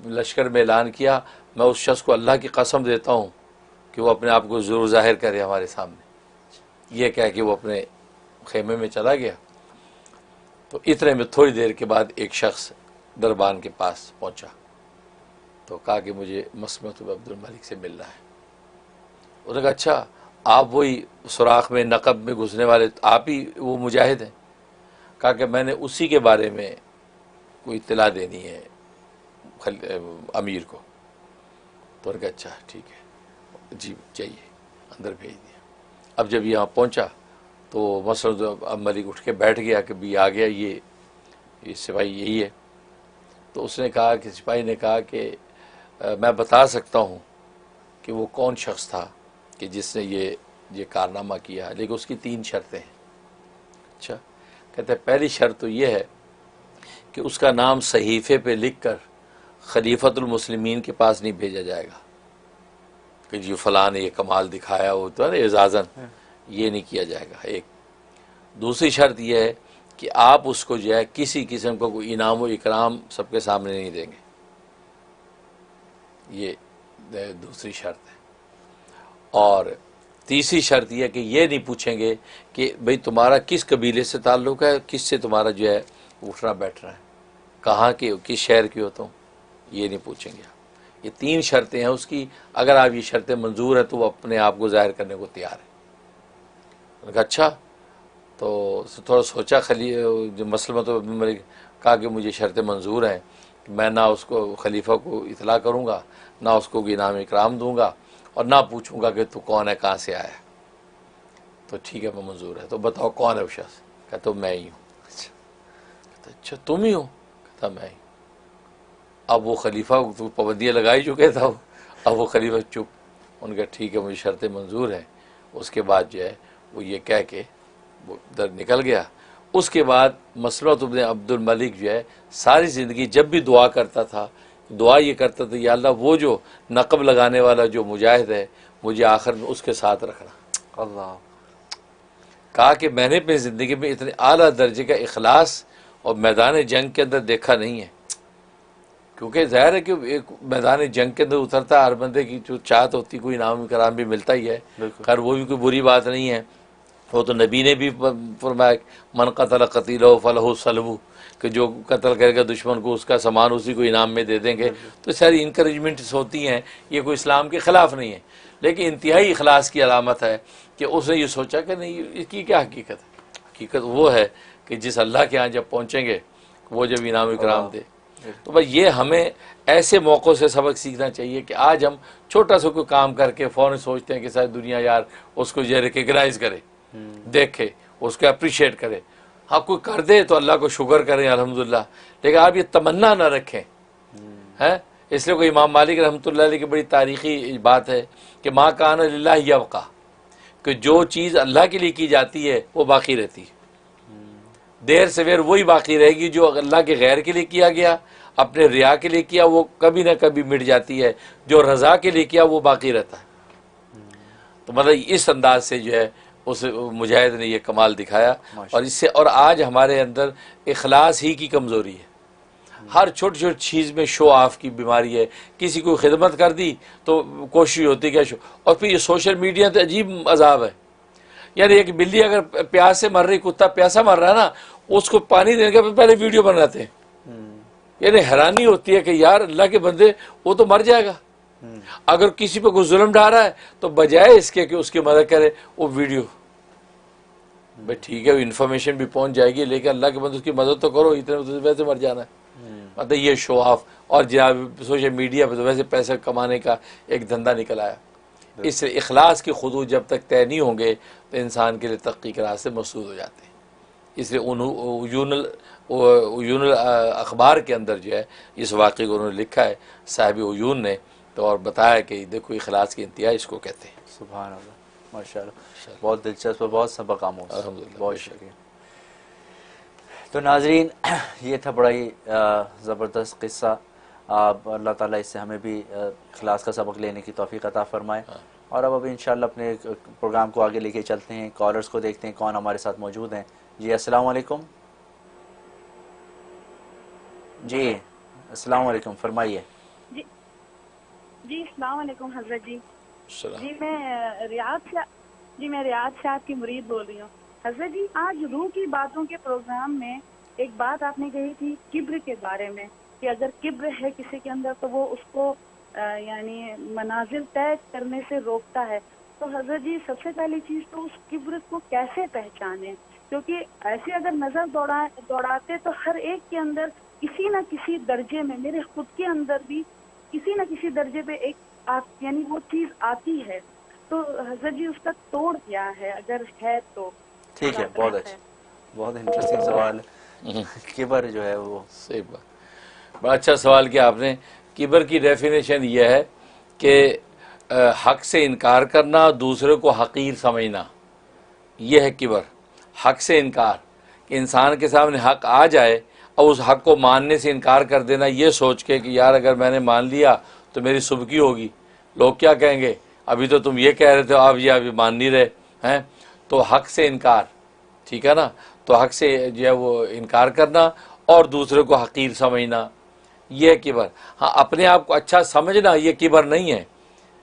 लश्कर में ऐलान किया, मैं उस शख्स को अल्लाह की कसम देता हूँ कि वो अपने आप को ज़रूर ज़ाहिर करे हमारे सामने। ये कह के वो अपने खेमे में चला गया। तो इतने में थोड़ी देर के बाद एक शख्स दरबान के पास पहुँचा, तो कहा कि मुझे मसलमत इब्न अब्दुल मलिक से मिलना है। उन्होंने कहा अच्छा, आप वही सुराख में नकब में घुसने वाले, आप ही वो मुजाहिद हैं? कहा कि मैंने उसी के बारे में कोई इत्तला देनी है अमीर को। तो उन्होंने कहा अच्छा ठीक है जी, चाहिए, अंदर भेज दिया। अब जब यहाँ पहुँचा तो मसलमत मलिक उठ के बैठ गया कि भी आ गया ये सिपाही यही है। तो उसने कहा कि सिपाही ने कहा कि मैं बता सकता हूँ कि वो कौन शख्स था कि जिसने ये कारनामा किया, लेकिन उसकी 3 शर्तें हैं। अच्छा, कहते हैं पहली शर्त तो ये है कि उसका नाम सहीफ़े पे लिखकर खलीफतुल मुस्लिमीन के पास नहीं भेजा जाएगा कि जी फ़लाँ ने ये कमाल दिखाया, वो तो है ना एजाज़न, ये नहीं किया जाएगा। एक दूसरी शर्त यह है कि आप उसको जो है किसी किस्म का कोई इनाम व इकराम सबके सामने नहीं देंगे, ये दूसरी शर्त है। और तीसरी शर्त यह है कि ये नहीं पूछेंगे कि भाई तुम्हारा किस कबीले से ताल्लुक़ है, किस से तुम्हारा जो है उठना बैठना है, कहाँ के, किस शहर के हो तुम, ये नहीं पूछेंगे। ये 3 शर्तें हैं उसकी। अगर आप ये शर्तें मंजूर हैं तो वो अपने आप को ज़ाहिर करने को तैयार है। उन्होंने कहा अच्छा। तो थोड़ा सोचा मसलमत इब्न मलिक, कहा कि मुझे शर्तें मंजूर हैं, मैं ना उसको खलीफा को इतला करूँगा, ना उसको इनाम इकराम दूँगा, और ना पूछूंगा कि तू कौन है, कहाँ से आया। तो ठीक है, मैं मंजूर है, तो बताओ कौन है वो शख्स। कहता तो मैं ही हूँ। कहता अच्छा तुम ही हो? कहता मैं ही। अब वो खलीफा तो पाबंदियाँ लगाई चुके था, अब वो खलीफा चुप। उनका ठीक है, मुझे शर्तें मंजूर हैं। उसके बाद जो है वो ये कह के वो दर निकल गया। उसके बाद मसलमत इब्न अब्दुल मलिक जो है सारी ज़िंदगी जब भी दुआ करता था, दुआ ये करता था, या अल्लाह वो जो नक़ब लगाने वाला जो मुजाहिद है मुझे आखिर में उसके साथ रखना। अल्लाह। कहा कि मैंने अपनी ज़िंदगी में इतने आला दर्जे का इखलास और मैदान जंग के अंदर देखा नहीं है, क्योंकि ज़ाहिर है कि एक मैदान जंग के अंदर उतरता हर बंदे की जो चाहत होती, कोई इनाम इकराम भी मिलता ही है, खैर वो भी कोई बुरी बात नहीं है। वो तो नबी ने भी फरमाया मन क़तल क़तीलहु फ़लहु सलबु, कि जो कत्ल करेगा दुश्मन को उसका सामान उसी को इनाम में दे देंगे। तो सारी इंकरेजमेंट्स होती हैं, ये कोई इस्लाम के ख़िलाफ़ नहीं है, लेकिन इंतहाई इखलास की अलामत है कि उसने ये सोचा कि नहीं इसकी क्या हकीकत है। हकीकत वो है कि जिस अल्लाह के यहाँ जब पहुँचेंगे वो जब इनाम इकराम दे। तो भाई ये हमें ऐसे मौक़ों से सबक सीखना चाहिए कि आज हम छोटा सा कोई काम करके फ़ौरन सोचते हैं कि शायद दुनिया यार उसको ये रिकग्नाइज़ करे, देखे, उसको अप्रिशिएट करे। हाँ, कोई कर दे तो अल्लाह को शुक्र करें अल्हम्दुलिल्लाह, लेकिन आप ये तमन्ना ना रखें, हैं। इसलिए कोई इमाम मालिक रहमतुल्लाह अलैह की बड़ी तारीखी बात है कि मा कान लिल्लाह यबका, कि जो चीज़ अल्लाह के लिए की जाती है वो बाकी रहती है, देर सवेर वही बाकी रहेगी। जो अल्लाह के गैर के लिए किया गया, अपने रिया के लिए किया, वो कभी ना कभी मिट जाती है। जो रज़ा के लिए किया वो बाकी रहता है। तो मतलब इस अंदाज से जो है उस मुजाहिद ने ये कमाल दिखाया। और इससे और आज हमारे अंदर इखलास ही की कमज़ोरी है। हर छोटी छोटी चीज़ में शो ऑफ की बीमारी है। किसी को खिदमत कर दी तो कोशिश होती क्या शो, और फिर ये सोशल मीडिया तो अजीब अजाब है। यानी एक बिल्ली अगर प्यास से मर रही, कुत्ता प्यासा मर रहा है ना, उसको पानी देने के पहले वीडियो बनाते हैं। यानी हैरानी होती है कि यार अल्लाह के बंदे, वो तो मर जाएगा। अगर किसी पे कोई जुल्म ढा रहा है तो बजाय इसके कि उसकी मदद करे, वो वीडियो, भाई ठीक है इन्फॉर्मेशन भी पहुंच जाएगी, लेकिन अल्लाह के बंदे उसकी मदद तो करो, इतने तो वैसे मर जाना है। मतलब ये शो ऑफ और जनाब सोशल मीडिया पे तो वैसे पैसे कमाने का एक धंधा निकल आया। इससे इखलास के खुदूद जब तक तय नहीं होंगे तो इंसान के लिए तरक्की के रास्ते मसूद हो जाते हैं। इसलिए उयूनुल अखबार के अंदर जो है इस वाक़े को उन्होंने लिखा है साहिब उयून ने, तो और बताया कि देखो इखलास की इंतहा इसको कहते हैं। सुभान अल्लाह, माशाअल्लाह, बहुत दिलचस्प, बहुत सबक आमूज़, बहुत शुक्रिया। तो नाजरीन, ये था बड़ा ही ज़बरदस्त किस्सा। अल्लाह ताला इससे हमें भी इखलास का सबक लेने की तौफीक अता फरमाए। और अब इंशाअल्लाह अपने प्रोग्राम को आगे लेके चलते हैं। कॉलर्स को देखते हैं कौन हमारे साथ मौजूद हैं। जी अस्सलाम वालेकुम। जी अस्सलाम वालेकुम, फरमाइए। जी अस्सलाम वालेकुम हज़रत जी। जी मैं रियाद से आपकी मुरीद बोल रही हूँ। हज़रत जी, आज रूह की बातों के प्रोग्राम में एक बात आपने कही थी किब्र के बारे में, कि अगर किब्र है किसी के अंदर तो वो उसको यानी मनाजिल तय करने से रोकता है। तो हज़रत जी, सबसे पहली चीज़ तो उस किब्र को कैसे पहचाने, क्योंकि ऐसे अगर नज़र दौड़ाते तो हर एक के अंदर किसी न किसी दर्जे में, मेरे खुद के अंदर भी किसी न किसी दर्जे पे एक यानी वो चीज़ आती है। तो हज़रत जी, उसका तोड़ क्या है अगर है तो? ठीक है, बहुत अच्छा, बहुत इंटरेस्टिंग सवाल है। किबर जो है वो सही बात, बड़ा अच्छा सवाल किया आपने। किबर की डेफिनेशन यह है कि हक से इनकार करना, दूसरे को हकीर समझना, यह है किबर। हक से इनकार, कि इंसान के सामने हक आ जाए और उस हक को मानने से इनकार कर देना, ये सोच के कि यार अगर मैंने मान लिया तो मेरी सुबकी होगी, लोग क्या कहेंगे, अभी तो तुम ये कह रहे थे, आप ये अभी मान नहीं रहे हैं। तो हक से इनकार, ठीक है ना। तो हक से जो है वो इनकार करना और दूसरे को हकीर समझना, यह किबर। हाँ, अपने आप को अच्छा समझना ये किबर नहीं है।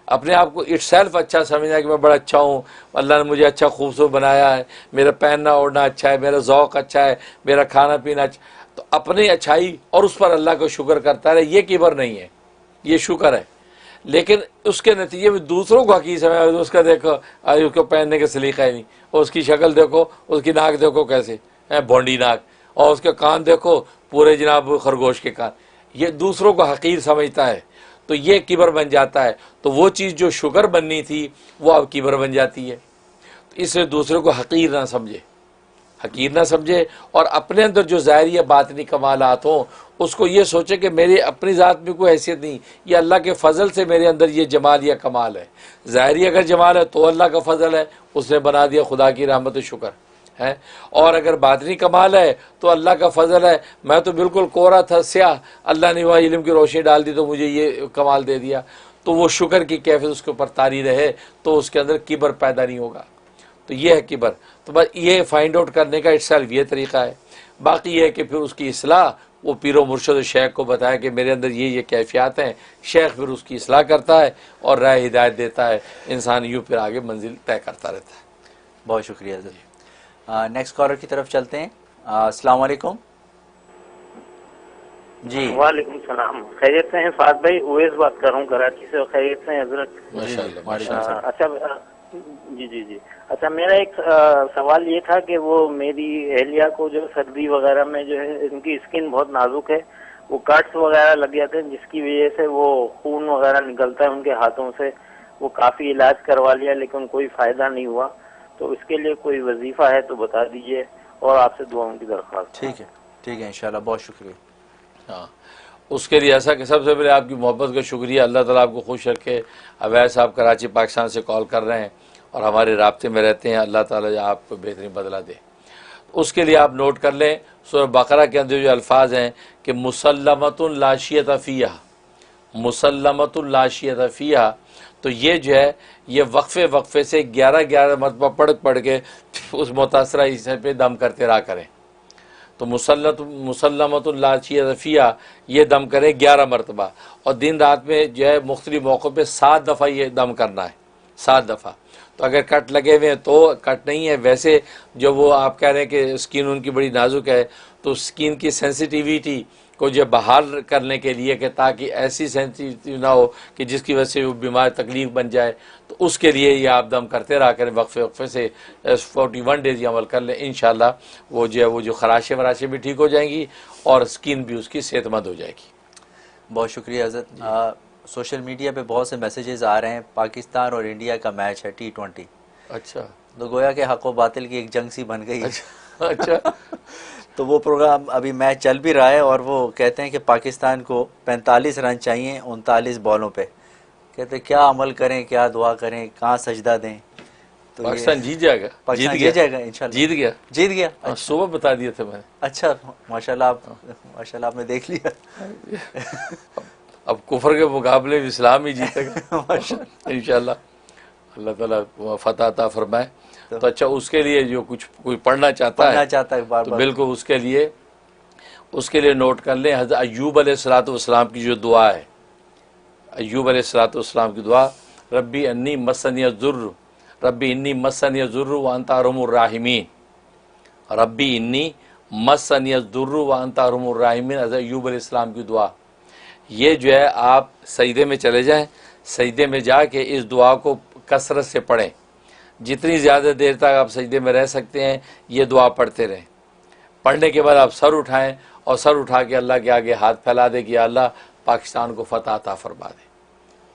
अपने आप को इटसेल्फ अच्छा समझना कि मैं बड़ा अच्छा हूँ, अल्लाह ने मुझे अच्छा खूबसूरत बनाया है, मेरा पहनना ओढ़ना अच्छा है, मेरा ज़ौक़ अच्छा है, मेरा खाना पीना अच्छा, तो अपनी अच्छाई और उस पर अल्लाह का शुक्र करता है, ये किबर नहीं है, ये शुक्र है। लेकिन उसके नतीजे में दूसरों को हकीर समझ, उसका देखो उसको पहनने का सलीका ही नहीं, और उसकी शक्ल देखो, उसकी नाक देखो कैसे है, भोंडी नाक, और उसके कान देखो पूरे जनाब खरगोश के कान, ये दूसरों को हकीर समझता है, तो ये किबर बन जाता है। तो वो चीज़ जो शुक्र बननी थी वो अब किबर बन जाती है। तो इसलिए दूसरों को हकीर ना समझे, हकीर ना समझे, और अपने अंदर जो ज़ाहिरी बातिनी कमालात हों उसको ये सोचे कि मेरी अपनी ज़ात में कोई हैसियत नहीं, ये अल्लाह के फ़ज़ल से मेरे अंदर ये जमाल या कमाल है। ज़ाहिरी अगर जमाल है तो अल्लाह का फ़ज़ल है, उसने बना दिया, खुदा की रहमत शुक्र है। और अगर बातनी कमाल है तो अल्लाह का फजल है, मैं तो बिल्कुल कोरा था स्याह, अल्लाह ने वहाँ इल्म की रोशनी डाल दी तो मुझे ये कमाल दे दिया। तो वो शुक्र की कैफियत उसके ऊपर तारी रहे तो उसके अंदर किबर पैदा नहीं होगा। तो ये है किबर। तो बस ये फाइंड आउट करने का इट्सेल्फ ये तरीका है। बाकी ये है कि फिर उसकी इस्लाह वो पीरो मुर्शद शेख को बताया कि मेरे अंदर ये कैफियत हैं, शेख फिर उसकी इस्लाह करता है और राह हिदायत देता है, इंसान यूँ फिर आगे मंजिल तय करता रहता है। बहुत शुक्रिया सर। नेक्स्ट कॉलर की तरफ चलते हैं। अस्सलाम वालेकुम। जी वालेकुम सलाम, खैरियत से हैं फात भाई? उवैस बात कर रहा हूँ कराची से। खैरियत से हैं हजरत? माशाअल्लाह। अच्छा जी। अच्छा, मेरा एक सवाल ये था कि वो मेरी एहलिया को जो सर्दी वगैरह में जो है इनकी स्किन बहुत नाजुक है, वो कट्स वगैरह लग जाते हैं जिसकी वजह से वो खून वगैरह निकलता है उनके हाथों से। वो काफ़ी इलाज करवा लिया लेकिन कोई फ़ायदा नहीं हुआ। तो इसके लिए कोई वजीफा है तो बता दीजिए और आपसे दुआओं की दरख्वास्त। ठीक है इंशाल्लाह, बहुत शुक्रिया। हाँ, उसके लिए ऐसा कि सबसे पहले आपकी मोहब्बत का शुक्रिया, अल्लाह ताला आपको खुश रखे। अवैध साहब कराची पाकिस्तान से कॉल कर रहे हैं और हमारे राब्ते में रहते हैं, अल्लाह ताला आपको बेहतरीन बदला दे। उसके लिए आप नोट कर लें, सूरह बकरा के अंदर जो अल्फाज हैं कि मुसल्लमतुन ला शियत फ़ीहा, मुसल्लमतुन ला शियत फ़ीहा, तो ये जो है ये वक्फे से 11 मरतबा पढ़ के उस मुतासरा हिस्से पे दम करते रहा करें। तो मुसल्लमतुन ला शियत फ़ीहा ये दम करें 11 मरतबा, और दिन रात में जो है मुख्तलिफ मौक़ों पे 7 दफ़ा ये दम करना है, 7 दफ़ा। तो अगर कट लगे हुए हैं तो कट नहीं है, वैसे जो वो आप कह रहे हैं कि स्किन उनकी बड़ी नाजुक है, तो स्किन की सेंसिटिविटी को जो बहाल करने के लिए कि ताकि ऐसी सेंसिटिविटी ना हो कि जिसकी वजह से वो बीमार तकलीफ बन जाए, तो उसके लिए ये आप दम करते रहा करें वक्फे से 41 डेज़ ये अमल कर लें। इंशाल्लाह वो जो खराशे वराशे भी ठीक हो जाएंगी और स्किन भी उसकी सेहतमंद हो जाएगी। बहुत शुक्रिया हज़रत। सोशल मीडिया पे बहुत से मैसेजेस आ रहे हैं, पाकिस्तान और इंडिया का मैच है T20। अच्छा, तो गोया के हक़ व बातिल की एक जंग सी बन गई है। अच्छा। तो वो प्रोग्राम अभी मैच चल भी रहा है और वो कहते हैं कि पाकिस्तान को 45 रन चाहिए 39 बॉलों पे। कहते क्या अमल करें, क्या दुआ करें, कहाँ सजदा दें। तो पाकिस्तान जीत जाएगा, पाकिस्तान जीत जाएगा इंशाल्लाह। जीत गया। सुबह बता दिए थे मैंने। अच्छा, माशाल्लाह आपने देख लिया। अब कुफर के मुकाबले में इस्लाम ही जीतेगा इंशाल्लाह, अल्लाह ताला फतह अता फरमाए। तो अच्छा, उसके लिए जो कोई पढ़ना चाहता है तो बिल्कुल उसके लिए नोट कर लें हज़रत अय्यूब अलैहिस्सलाम की जो दुआ है, अय्यूब अलैहिस्सलाम की दुआ, रब्बी अन्नी मस्सनिय ज़ुर्र, रब्बी इन्नी मस्सनिय ज़ुर्र व अंता अरहमुर राहिमीन, रब्बी इन्नी मस्सनिय ज़ुर्र व अंता अरहमुर राहिमीन, हज़रत अय्यूब अलैहिस्सलाम की दुआ। ये जो है आप सजदे में चले जाएं, सजदे में जाके इस दुआ को कसरत से पढ़ें, जितनी ज़्यादा देर तक आप सजदे में रह सकते हैं ये दुआ पढ़ते रहें। पढ़ने के बाद आप सर उठाएं और सर उठा के अल्लाह के आगे हाथ फैला दे कि अल्लाह पाकिस्तान को फतह अता फरमा दे,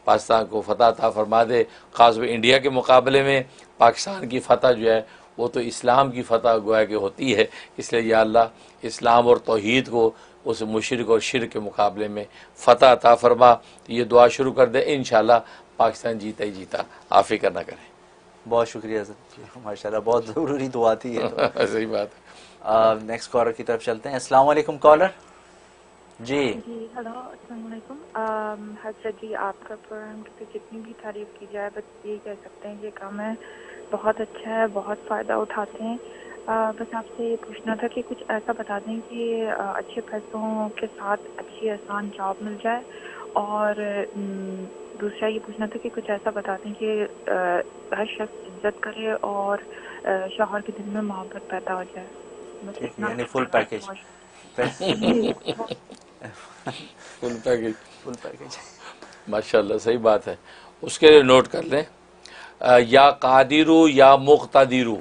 पाकिस्तान को फतह अता फरमा दे। ख़ासतौर इंडिया के मुकाबले में पाकिस्तान की फ़तह जो है वो तो इस्लाम की फ़तह गोया के होती है, इसलिए या अल्लाह इस्लाम और तौहीद को उस मुशरिक और शिर्क के मुकाबले में फ़तह अता फरमा। तो ये दुआ शुरू कर दे, इंशाल्लाह पाकिस्तान जीता ही जीता, आप फिक्र ना करें। बहुत शुक्रिया सर, माशाल्लाह बहुत ज़रूरी दुआ थी ये तो। सही बात है। नेक्स्ट कॉलर की तरफ चलते हैं। अस्सलाम वालेकुम कॉलर। जी हेलो, अस्सलाम वालेकुम। हज़रत जी, आपका प्रोग्राम की जितनी भी तारीफ़ की जाए बस यही कह सकते हैं कि काम है बहुत अच्छा है, बहुत फ़ायदा उठाते हैं। बस आपसे ये पूछना था कि कुछ ऐसा बता दें कि अच्छे पैसों के साथ अच्छी आसान जॉब मिल जाए, और दूसरा ये पूछना था कि कुछ ऐसा बता दें कि हर शख्स इज्जत करे और शौहर के दिल में मोहब्बत पैदा हो जाए। यानी फुल पैकेज। फुल पैकेज माशाल्लाह, सही बात है। उसके लिए नोट कर लें, या कादिरू या मुक़्तदिरू।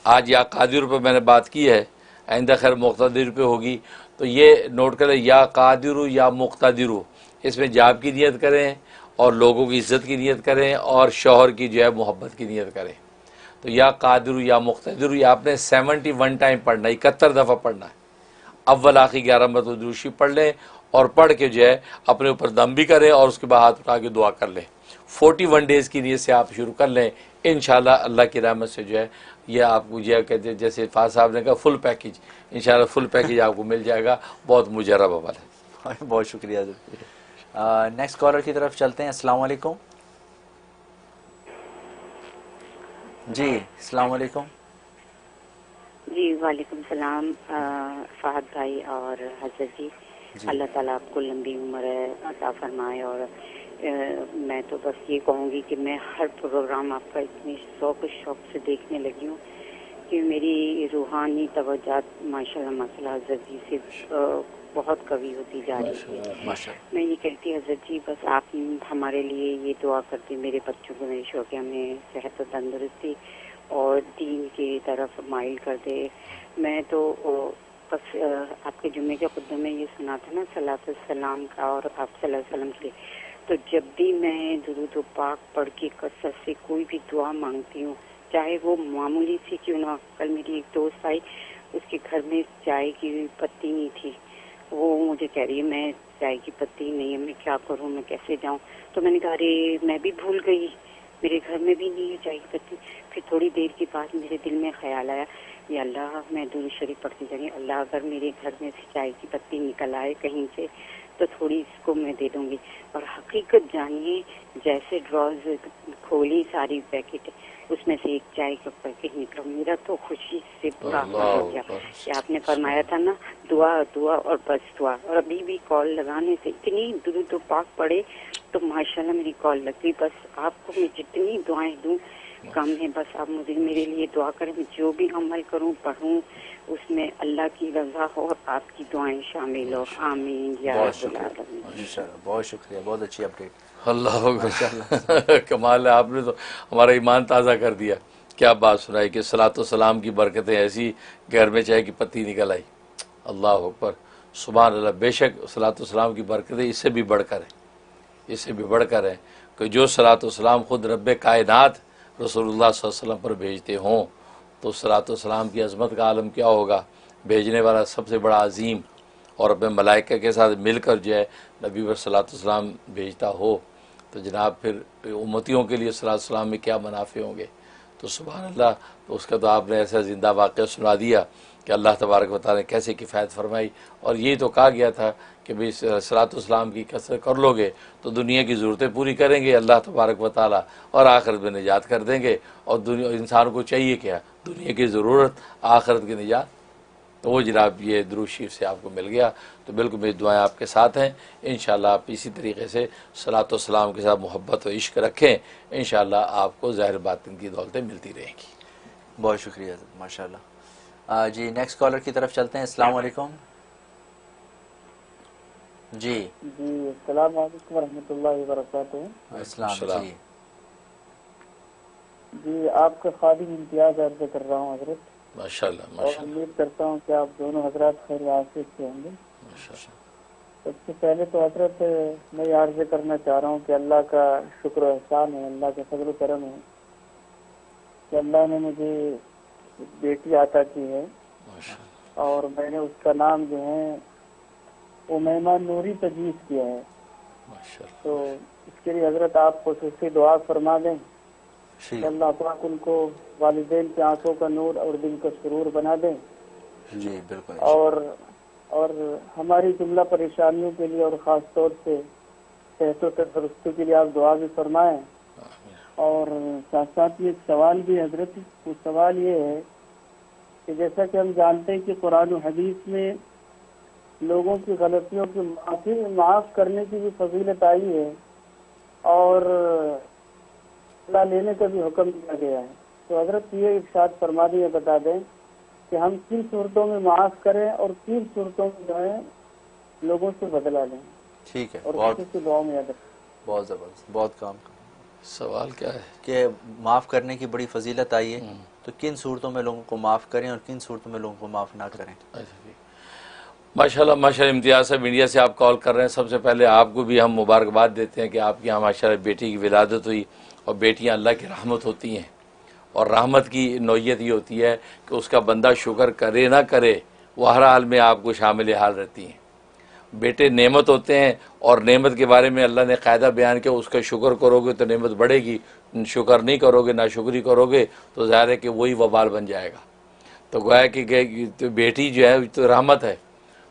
आज या कादिर पे मैंने बात की है, आइंदा खैर मुक़्तदिर पे होगी। तो ये नोट करें, या कादिरू या मुक़्तदिरू, इसमें जाब की नियत करें और लोगों की इज़्ज़त की नियत करें और शौहर की जो है मोहब्बत की नियत करें। तो या कादिरू या मुक़्तदिरू ये आपने 71 टाइम पढ़ना है, 71 दफ़ा पढ़ना है। अव्वल आखिर 11 मरतबा दुरूद शरीफ पढ़ लें और पढ़ के जो है अपने ऊपर दम भी करें और उसके बाद हाथ उठा के दुआ कर लें। 41 डेज़ की नियत से आप शुरू कर लें, इंशाल्लाह अल्लाह की रहमत से जो है ये आपको यह कहते हैं, जैसे फाज साहब ने कहा फुल पैकेज, इंशाल्लाह फुल पैकेज आपको मिल जाएगा। बहुत मुजर्रब अमल है। बहुत शुक्रिया। नेक्स्ट कॉलर की तरफ चलते हैं। अस्सलाम वालेकुम। जी अस्सलाम वालेकुम। जी वालेकुम सलाम फहद भाई और हज़रत जी, अल्लाह ताला आपको लंबी उम्र अता फरमाए। और मैं तो बस ये कहूँगी कि मैं हर प्रोग्राम आपका इतनी शौक़ से देखने लगी हूँ कि मेरी रूहानी तवज्जुह माशाल्लाह माशाल्लाह हज़रत जी से बहुत कवी होती जा रही है। मैं ये कहती हज़रत जी, बस आप हमारे लिए ये दुआ करती, मेरे बच्चों को, मेरे शौक़िया में सेहत और तंदुरुस्ती और दीन की तरफ माइल कर दे। मैं तो बस आपके जुम्मे के खुतबे में ये सुना था ना सलातो सलाम का, और आप सल्लल्लाहु अलैहि वसल्लम के, तो जब भी मैं दुरूद पाक पढ़ के कसरत से कोई भी दुआ मांगती हूँ चाहे वो मामूली सी क्यों ना। कल मेरी एक दोस्त आई, उसके घर में चाय की पत्ती नहीं थी, वो मुझे कह रही है मैं चाय की पत्ती नहीं है, मैं क्या करूं, मैं कैसे जाऊं। तो मैंने कहा अरे मैं भी भूल गई, मेरे घर में भी नहीं है चाय की पत्ती। फिर थोड़ी देर के बाद मेरे दिल में ख्याल आया, या अल्लाह, मैं दुरूद शरीफ पढ़ती जा रही हूँ, अल्लाह अगर मेरे घर में से चाय की पत्ती निकल आए कहीं से तो थोड़ी इसको मैं दे दूंगी। और हकीकत जानिए, जैसे ड्रॉज खोली सारी पैकेट, उसमें से एक चाय का पैकेट निकला। मेरा तो खुशी से पूरा हो गया कि आपने फरमाया था ना, दुआ दुआ और बस दुआ। और अभी भी कॉल लगाने से इतनी दुरूद पाक पड़े तो माशाल्लाह मेरी कॉल लग गई। बस आपको मैं जितनी दुआएं दूं कम है, बस आप मुझे मेरे लिए दुआ करें। मैं जो भी अमल करूं, पढ़ूं, उसमें अल्लाह की रजा हो और आपकी दुआएं शामिल हो। आमीन या रब्बल आलमीन। बहुत शुक्रिया, बहुत अच्छी अपडेट। अल्लाह कमाल है, आपने तो हमारा ईमान ताज़ा कर दिया। क्या बात सुनाई कि सलातो सलाम की बरकतें ऐसी, घर में चाय की पत्ती निकल आई। अल्लाह अकबर, सुभान अल्लाह। बेशक सलातो सलाम की बरकतें इससे भी बढ़कर हैं, इससे भी बढ़कर हैं कि जो सलातो सलाम खुद रब्बे कायनात रसूलुल्लाह सल्लल्लाहु अलैहि वसल्लम पर भेजते हों तो सलातो सलाम की अज़मत का आलम क्या होगा। भेजने वाला सबसे बड़ा अजीम और अपने मलाइका के साथ मिलकर जो है नबी पर सलातो सलाम भेजता हो तो जनाब फिर उम्मतियों के लिए सलातो सलाम में क्या मुनाफे होंगे। तो सुभान अल्लाह, तो उसका तो आपने ऐसा ज़िंदा वाक़या सुना दिया कि अल्लाह तबारक व तआला ने कैसे किफ़ायत फरमाई। और यही तो कहा गया था कि भाई सलातो सलाम की कसरत कर लोगे तो दुनिया की ज़रूरतें पूरी करेंगे अल्लाह तबारक व तआला, और आखिरत में निजात कर देंगे। और दुनिया, इंसान को चाहिए क्या, दुनिया की ज़रूरत, आखिरत की निजात। तो वो जनाब ये दुरूद शरीफ से आपको मिल गया। तो बिल्कुल मेरी दुआएं आपके साथ हैं। इंशाअल्लाह आप इसी तरीके से सलातो सलाम के साथ मोहब्बत और इश्क रखें, इंशाअल्लाह आपको ज़ाहिर बातिन की दौलतें मिलती रहेंगी। बहुत शुक्रिया माशाअल्लाह। जी नेक्स्ट कॉलर की तरफ चलते हैं। अस्सलाम वालेकुम। जी अस्सलाम वालेकुम रहमतुल्लाहि व बरकातहू। अस्सलाम जी। जी आपका खादिम इम्तियाज अर्ज़ कर रहा हूँ हजरत। माशाअल्लाह और उम्मीद करता हूँ कि आप दोनों हजरात खैर आफियत से होंगे। सबसे पहले तो हजरत मैं ये अर्ज़ करना चाह रहा हूँ कि अल्लाह का शुक्र एहसान है, अल्लाह का फज़ल करम है कि अल्लाह ने मुझे बेटी अता की है और मैंने उसका नाम जो है उमैमा नूरी तजवीज़ किया है। तो इसके लिए हजरत आप खुसूसी दुआ फरमा दें कि अल्लाह पाक उनको वालिदैन की आंखों का नूर और दिल का सुरूर बना दें। जी बिल्कुल। और हमारी जुमला परेशानियों के लिए और ख़ास तौर से सेहत और तंदुरुस्ती के लिए आप दुआ भी फरमाएं। और साथ साथ ये सवाल भी हजरत, वो सवाल ये है कि जैसा कि हम जानते हैं कि कुरान और हदीस में लोगों की गलतियों की माफ़ करने की भी फजीलत आई है और बदला लेने का भी हुक्म दिया गया है। तो हजरत ये इरशाद फरमा दिए, बता दें कि हम किन सूरतों में माफ़ करें और किन सूरतों में जो है लोगों से बदला लें। ठीक है, और बहुत दुआ में याद रखें। बहुत ज़बरदस्त, बहुत काम। सवाल क्या है कि माफ़ करने की बड़ी फजीलत आई है, तो किन सूरतों में लोगों को माफ़ करें और किन सूरतों में लोगों को माफ़ ना करें। माशाल्लाह माशाल्लाह। इम्तियाज़ साहब इंडिया से आप कॉल कर रहे हैं। सबसे पहले आपको भी हम मुबारकबाद देते हैं कि आपके यहाँ माशाल्लाह बेटी की विलादत हुई। और बेटियाँ अल्लाह की रहमत होती हैं और रहमत की नौयत ये होती है कि उसका बंदा शुक्र करे ना करे, वो हर हाल में आपको शामिल हाल रहती हैं। बेटे नेमत होते हैं और नेमत के बारे में अल्लाह ने कायदा बयान किया, उसका शुक्र करोगे तो नेमत बढ़ेगी, शुक्र नहीं करोगे, नाशुक्री करोगे तो ज़ाहिर है कि वही वबाल बन जाएगा। तो गोया कि तो बेटी जो है तो रहमत है,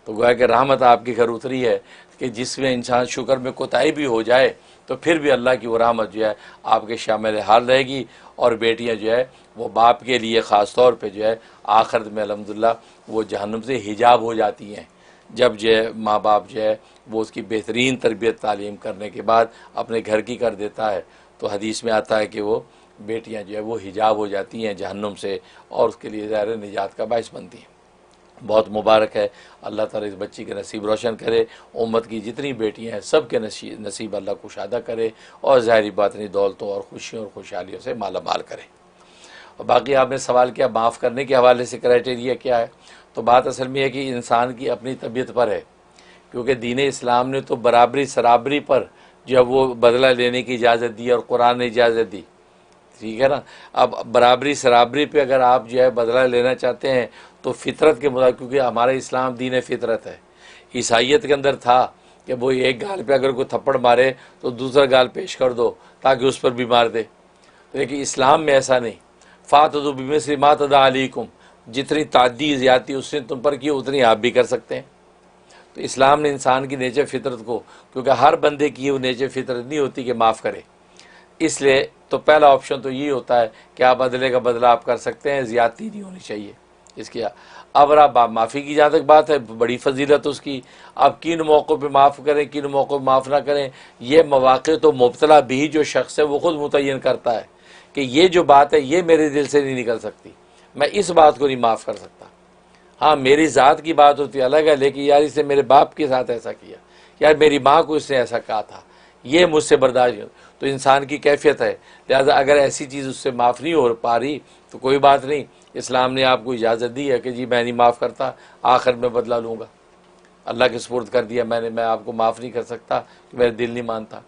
तो गोया कि रहमत आपके घर उतरी है कि जिसमें इंसान शुक्र में कोताही भी हो जाए तो फिर भी अल्लाह की वो रहमत जो है आपके शामिल हाल रहेगी। और बेटियां जो है वो बाप के लिए ख़ास तौर पे जो है आखिरत में अल्हम्दुलिल्लाह वो जहन्नुम से हिजाब हो जाती हैं। जब जो है माँ बाप जो है वो उसकी बेहतरीन तरबियत तालीम करने के बाद अपने घर की कर देता है तो हदीस में आता है कि वो बेटियां जो है वो हिजाब हो जाती हैं जहन्नुम से और उसके लिए ज़ाहिर निजात का बाइस बनती हैं। बहुत मुबारक है, अल्लाह ताला इस बच्ची के नसीब रोशन करे। उम्मत की जितनी बेटियां हैं सब के नसीब अल्लाह कुशादा करे और ज़ाहिरी बातनी दौलतों और खुशियों और खुशहालियों से माला माल करे। और बाकी आपने सवाल किया माफ़ करने के हवाले से क्राइटेरिया क्या है, तो बात असल में है कि इंसान की अपनी तबीयत पर है, क्योंकि दीन इस्लाम ने तो बराबरी सराबरी पर जो है वो बदला लेने की इजाज़त दी और कुरान ने इजाज़त दी। ठीक है ना। अब बराबरी सराबरी पे अगर आप जो है बदला लेना चाहते हैं तो फितरत के मुताबिक, क्योंकि हमारा इस्लाम दीन फितरत है। ईसाइयत के अंदर था कि वो एक गाल पे अगर कोई थप्पड़ मारे तो दूसरा गाल पेश कर दो ताकि उस पर भी मार दे, लेकिन इस्लाम में ऐसा नहीं। फ़ातदू बिमिस्ली मा तदा अलैकुम, जितनी तादी ज़्यादती उसने तुम पर की उतनी आप भी कर सकते हैं। तो इस्लाम ने इंसान की नेचर फितरत को, क्योंकि हर बंदे की वो नेचर फितरत नहीं होती कि माफ़ करे, इसलिए तो पहला ऑप्शन तो यही होता है कि आप बदले का बदला आप कर सकते हैं, ज़्यादती नहीं होनी चाहिए इसकी। अब आप माफ़ी की जहाँ तक बात है, बड़ी फजीलत उसकी, आप किन मौक़ों पे माफ़ करें, किन मौक़ों पे माफ़ ना करें, ये मौक़े तो मुब्तला भी जो शख्स है वो ख़ुद मुतय्यन करता है कि ये जो बात है ये मेरे दिल से नहीं निकल सकती, मैं इस बात को नहीं माफ़ कर सकता। हाँ, मेरी ज़ात की बात होती अलग है, लेकिन यार इसने मेरे बाप के साथ ऐसा किया, यार मेरी माँ को इसने ऐसा कहा था, ये मुझसे बर्दाश्त, तो इंसान की कैफियत है। लिहाजा अगर ऐसी चीज़ उससे माफ़ नहीं हो पा रही तो कोई बात नहीं, इस्लाम ने आपको इजाज़त दी है कि जी मैं नहीं माफ़ करता, आखिर में बदला लूँगा, अल्लाह के सुपुर्द कर दिया मैंने, मैं आपको माफ़ नहीं कर सकता कि मेरा दिल नहीं मानता।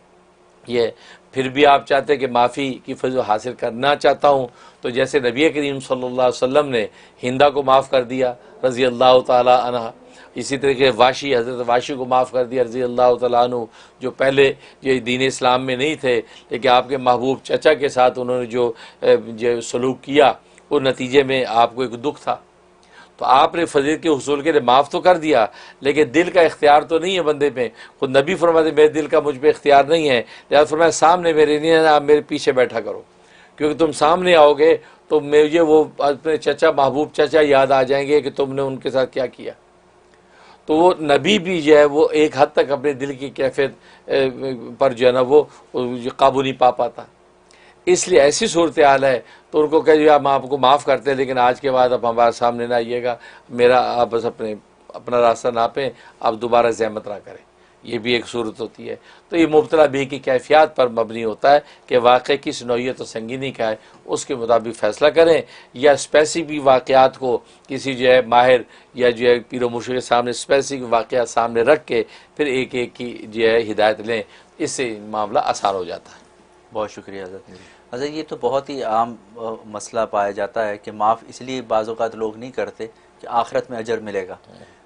ये फिर भी आप चाहते हैं कि माफ़ी की फज़ल हासिल करना चाहता हूँ, तो जैसे नबी करीम सल्लल्लाहु अलैहि वसल्लम ने हिंदा को माफ़ कर दिया रज़ी अल्लाह ताला अन्हा, इसी तरीके वाशी, हज़रत वाशी को माफ़ कर दिया रज़ी अल्लाह ताला अन्हु, जो पहले ये दीन इस्लाम में नहीं थे, लेकिन आपके महबूब चचा के साथ उन्होंने जो सलूक किया उस नतीजे में आपको एक दुख था, तो आपने फजील के हुसूल के लिए माफ़ तो कर दिया, लेकिन दिल का इख्तियार तो नहीं है बंदे में। खुद नबी फरमाते मेरे दिल का मुझ पर इख्तियार नहीं है, लिहाजा फरमाया सामने मेरे नहीं है, आप मेरे पीछे बैठा करो, क्योंकि तुम सामने आओगे तो मुझे वो अपने चचा महबूब चचा याद आ जाएंगे कि तुमने उनके साथ क्या किया। तो वो नबी भी जो है वो एक हद तक अपने दिल की कैफियत पर जो है ना वो काबू नहीं पा पाता, इसलिए ऐसी सूरत हाल है तो उनको कह दिया हम आपको माफ़ करते हैं, लेकिन आज के बाद आप हमारे सामने ना आइएगा, मेरा आप बस अपना रास्ता नापें, आप दोबारा ज़हमत ना करें, ये भी एक सूरत होती है। तो ये मुब्तला भी की कैफियत पर मबनी होता है कि वाक़े किस नौइयत और संगीनी का है, उसके मुताबिक फ़ैसला करें, या स्पेसिफिक वाक़यात को किसी जो है माहिर या जो है पीर मुर्शिद के सामने स्पेसिफिक वाक़यात सामने रख के फिर एक एक की जो है हिदायत लें, इससे मामला आसान हो जाता है। बहुत शुक्रिया हज़रत। ये तो बहुत ही आम मसला पाया जाता है कि माफ़ इसलिए बाज़ औक़ात लोग नहीं करते कि आखिरत में अजर मिलेगा,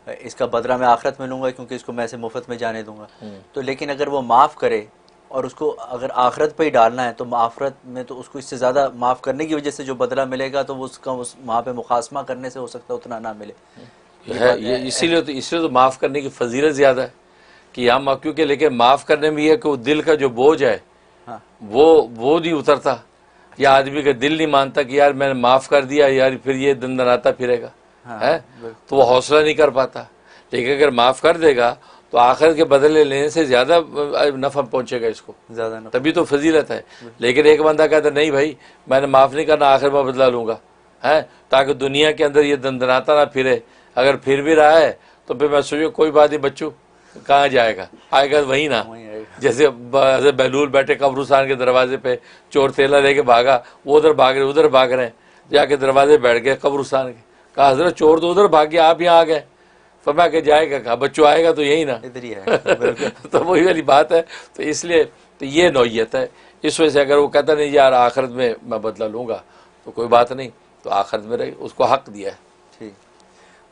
इसका बदला मैं आखिरत में लूँगा क्योंकि इसको मैं ऐसे मुफ्त में जाने दूँगा। तो लेकिन अगर वो माफ़ करे और उसको अगर आखिरत पे ही डालना है तो आखिरत में तो उसको इससे ज़्यादा माफ़ करने की वजह से जो बदला मिलेगा तो वो उसका उस वहाँ पे मुखासमा करने से हो सकता है उतना ना मिले। ये इसीलिए तो माफ़ करने की फजीलत ज़्यादा है कि हम, क्योंकि लेकिन माफ़ करने में ये कि वो दिल का जो बोझ है वो नहीं उतरता, या आदमी का दिल नहीं मानता कि यार मैंने माफ़ कर दिया, यार फिर ये दंदनाता फिरेगा, है तो वो हौसला नहीं कर पाता। लेकिन अगर माफ़ कर देगा तो आखिर के बदले लेने से ज़्यादा नफ़ा पहुँचेगा इसको, ज़्यादा, तभी तो फजीलत है। लेकिन एक बंदा कहता नहीं भाई मैंने माफ़ नहीं करना, आखिर में बदला लूँगा, है ताकि दुनिया के अंदर ये दंदनाता ना फिरे, अगर फिर भी रहा है तो फिर मैं सोचूँ कोई बात नहीं बच्चों, कहाँ जाएगा, आएगा वहीं ना। जैसे बहलूल बैठे कब्रिस्तान के दरवाजे पे, चोर तेला लेके भागा, वो उधर भाग रहे उधर भाग रहे हैं, जाके दरवाजे बैठ गए कब्रिस्तान के, कहा हज़रत चोर तो उधर भाग गया आप यहाँ आ गए, फरमा के जाएगा, कहा बच्चों आएगा तो यही ना, इधर ही है। तो वही वाली बात है। तो इसलिए तो ये नौइयत है, इस वजह से अगर वो कहता नहीं यार आखिरत में मैं बदला लूँगा तो कोई बात नहीं, तो आखिरत में रहे, उसको हक दिया है। ठीक,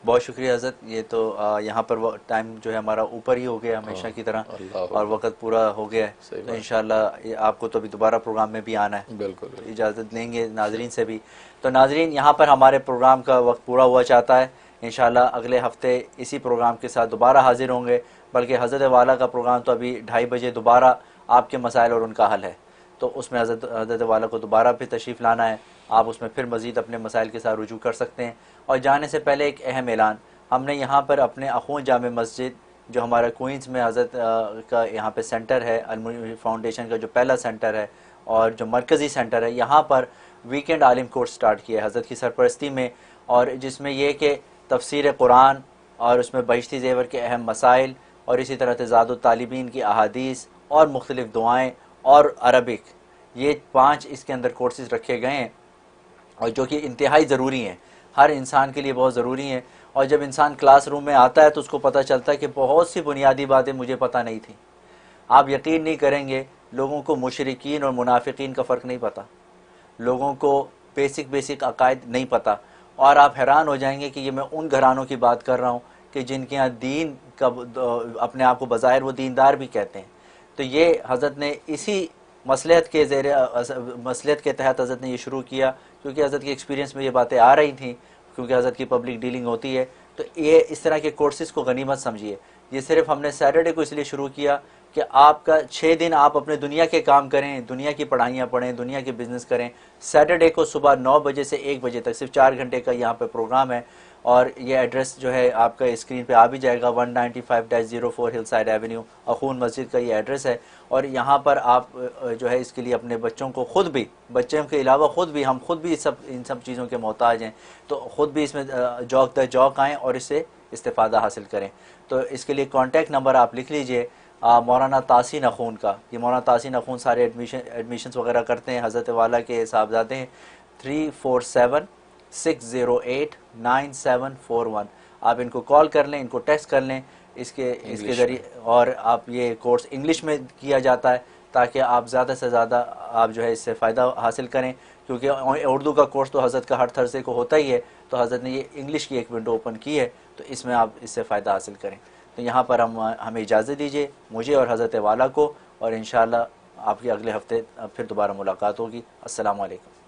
बहुत शुक्रिया हज़रत। ये तो यहाँ पर टाइम जो है हमारा ऊपर ही हो गया हमेशा की तरह, और वक्त पूरा हो गया है, तो इंशाल्लाह आपको तो अभी दोबारा प्रोग्राम में भी आना है, बिल्कुल तो इजाज़त लेंगे नाजरीन से भी। तो नाजरीन यहाँ पर हमारे प्रोग्राम का वक्त पूरा हुआ चाहता है, इंशाल्लाह अगले हफ्ते इसी प्रोग्राम के साथ दोबारा हाजिर होंगे, बल्कि हज़रत वाला का प्रोग्राम तो अभी 2:30 बजे दोबारा आपके मसाइल और उनका हल है, तो उसमें हज़रत वाला को दोबारा फिर तशरीफ़ लाना है, आप उसमें फिर मज़ीद अपने मसाइल के साथ रुजू कर सकते हैं। और जाने से पहले एक अहम ऐलान, हमने यहाँ पर अपने अख़ून जामे मस्जिद जो हमारा क्वींस में हज़रत का यहाँ पे सेंटर है, अल-मुनीर फाउंडेशन का जो पहला सेंटर है और जो मरकज़ी सेंटर है, यहाँ पर वीकेंड आलिम कोर्स स्टार्ट किया है हज़रत की सरपरस्ती में, और जिसमें यह कि तफसीर कुरान और उसमें बहिश्ती ज़ेवर के अहम मसाइल और इसी तरह तज़ादुत तालिबीन की अहादीस और मुख्तलिफ़ दुआएँ और अरबिक, ये 5 इसके अंदर कोर्सेज़ रखे गए हैं, और जो कि इंतहाई ज़रूरी हैं, हर इंसान के लिए बहुत ज़रूरी हैं। और जब इंसान क्लासरूम में आता है तो उसको पता चलता है कि बहुत सी बुनियादी बातें मुझे पता नहीं थी। आप यकीन नहीं करेंगे, लोगों को मुशरिकीन और मुनाफिकीन का फ़र्क नहीं पता, लोगों को बेसिक अकायद नहीं पता, और आप हैरान हो जाएंगे कि ये मैं उन घरानों की बात कर रहा हूँ कि जिनके यहाँ दीन का अपने आप को बज़ाहिर वो दीनदार भी कहते हैं। तो ये हज़रत ने इसी मसलहत के तहत हज़रत ने ये शुरू किया, क्योंकि हज़रत के एक्सपीरियंस में ये बातें आ रही थी, क्योंकि हज़रत की पब्लिक डीलिंग होती है। तो ये इस तरह के कोर्सेज़ को गनीमत समझिए। ये सिर्फ हमने सैटरडे को इसलिए शुरू किया कि आपका 6 दिन आप अपने दुनिया के काम करें, दुनिया की पढ़ाइयाँ पढ़ें, दुनिया के बिज़नेस करें। सैटरडे को सुबह 9 बजे से 1 बजे तक सिर्फ 4 घंटे का यहाँ पे प्रोग्राम है। और ये एड्रेस जो है आपका स्क्रीन पे आ भी जाएगा, 195-04 हिलसाइड एवेन्यू, अखून मस्जिद का ये एड्रेस है। और यहाँ पर आप जो है इसके लिए अपने बच्चों को खुद भी, बच्चों के अलावा खुद भी, हम खुद भी इन सब चीज़ों के मोहताज हैं, तो ख़ुद भी इसमें जौक दर जौक आएँ और इससे इस्तेफ़ादा हासिल करें। तो इसके लिए कॉन्टैक्ट नंबर आप लिख लीजिए मौलाना तासीन अखून का। ये मौलाना तासीन अखून सारे एडमिशन्स वगैरह करते हैं, हज़रत वाला के साहबजादे हैं। 347-608-9741। आप इनको कॉल कर लें, इनको टेक्स्ट कर लें इसके ज़रिए, और आप ये कोर्स इंग्लिश में किया जाता है ताकि आप ज़्यादा से ज़्यादा आप जो है इससे फ़ायदा हासिल करें, क्योंकि उर्दू का कोर्स तो हज़रत का हर थर्सडे को होता ही है। तो हज़रत ने ये इंग्लिश की एक विंडो ओपन की है, तो इसमें आप इससे फ़ायदा हासिल करें। तो यहाँ पर हमें इजाज़त दीजिए, मुझे और हज़रत वाला को, और इंशाअल्लाह आपके अगले हफ्ते फिर दोबारा मुलाकात होगी। अस्सलाम वालेकुम।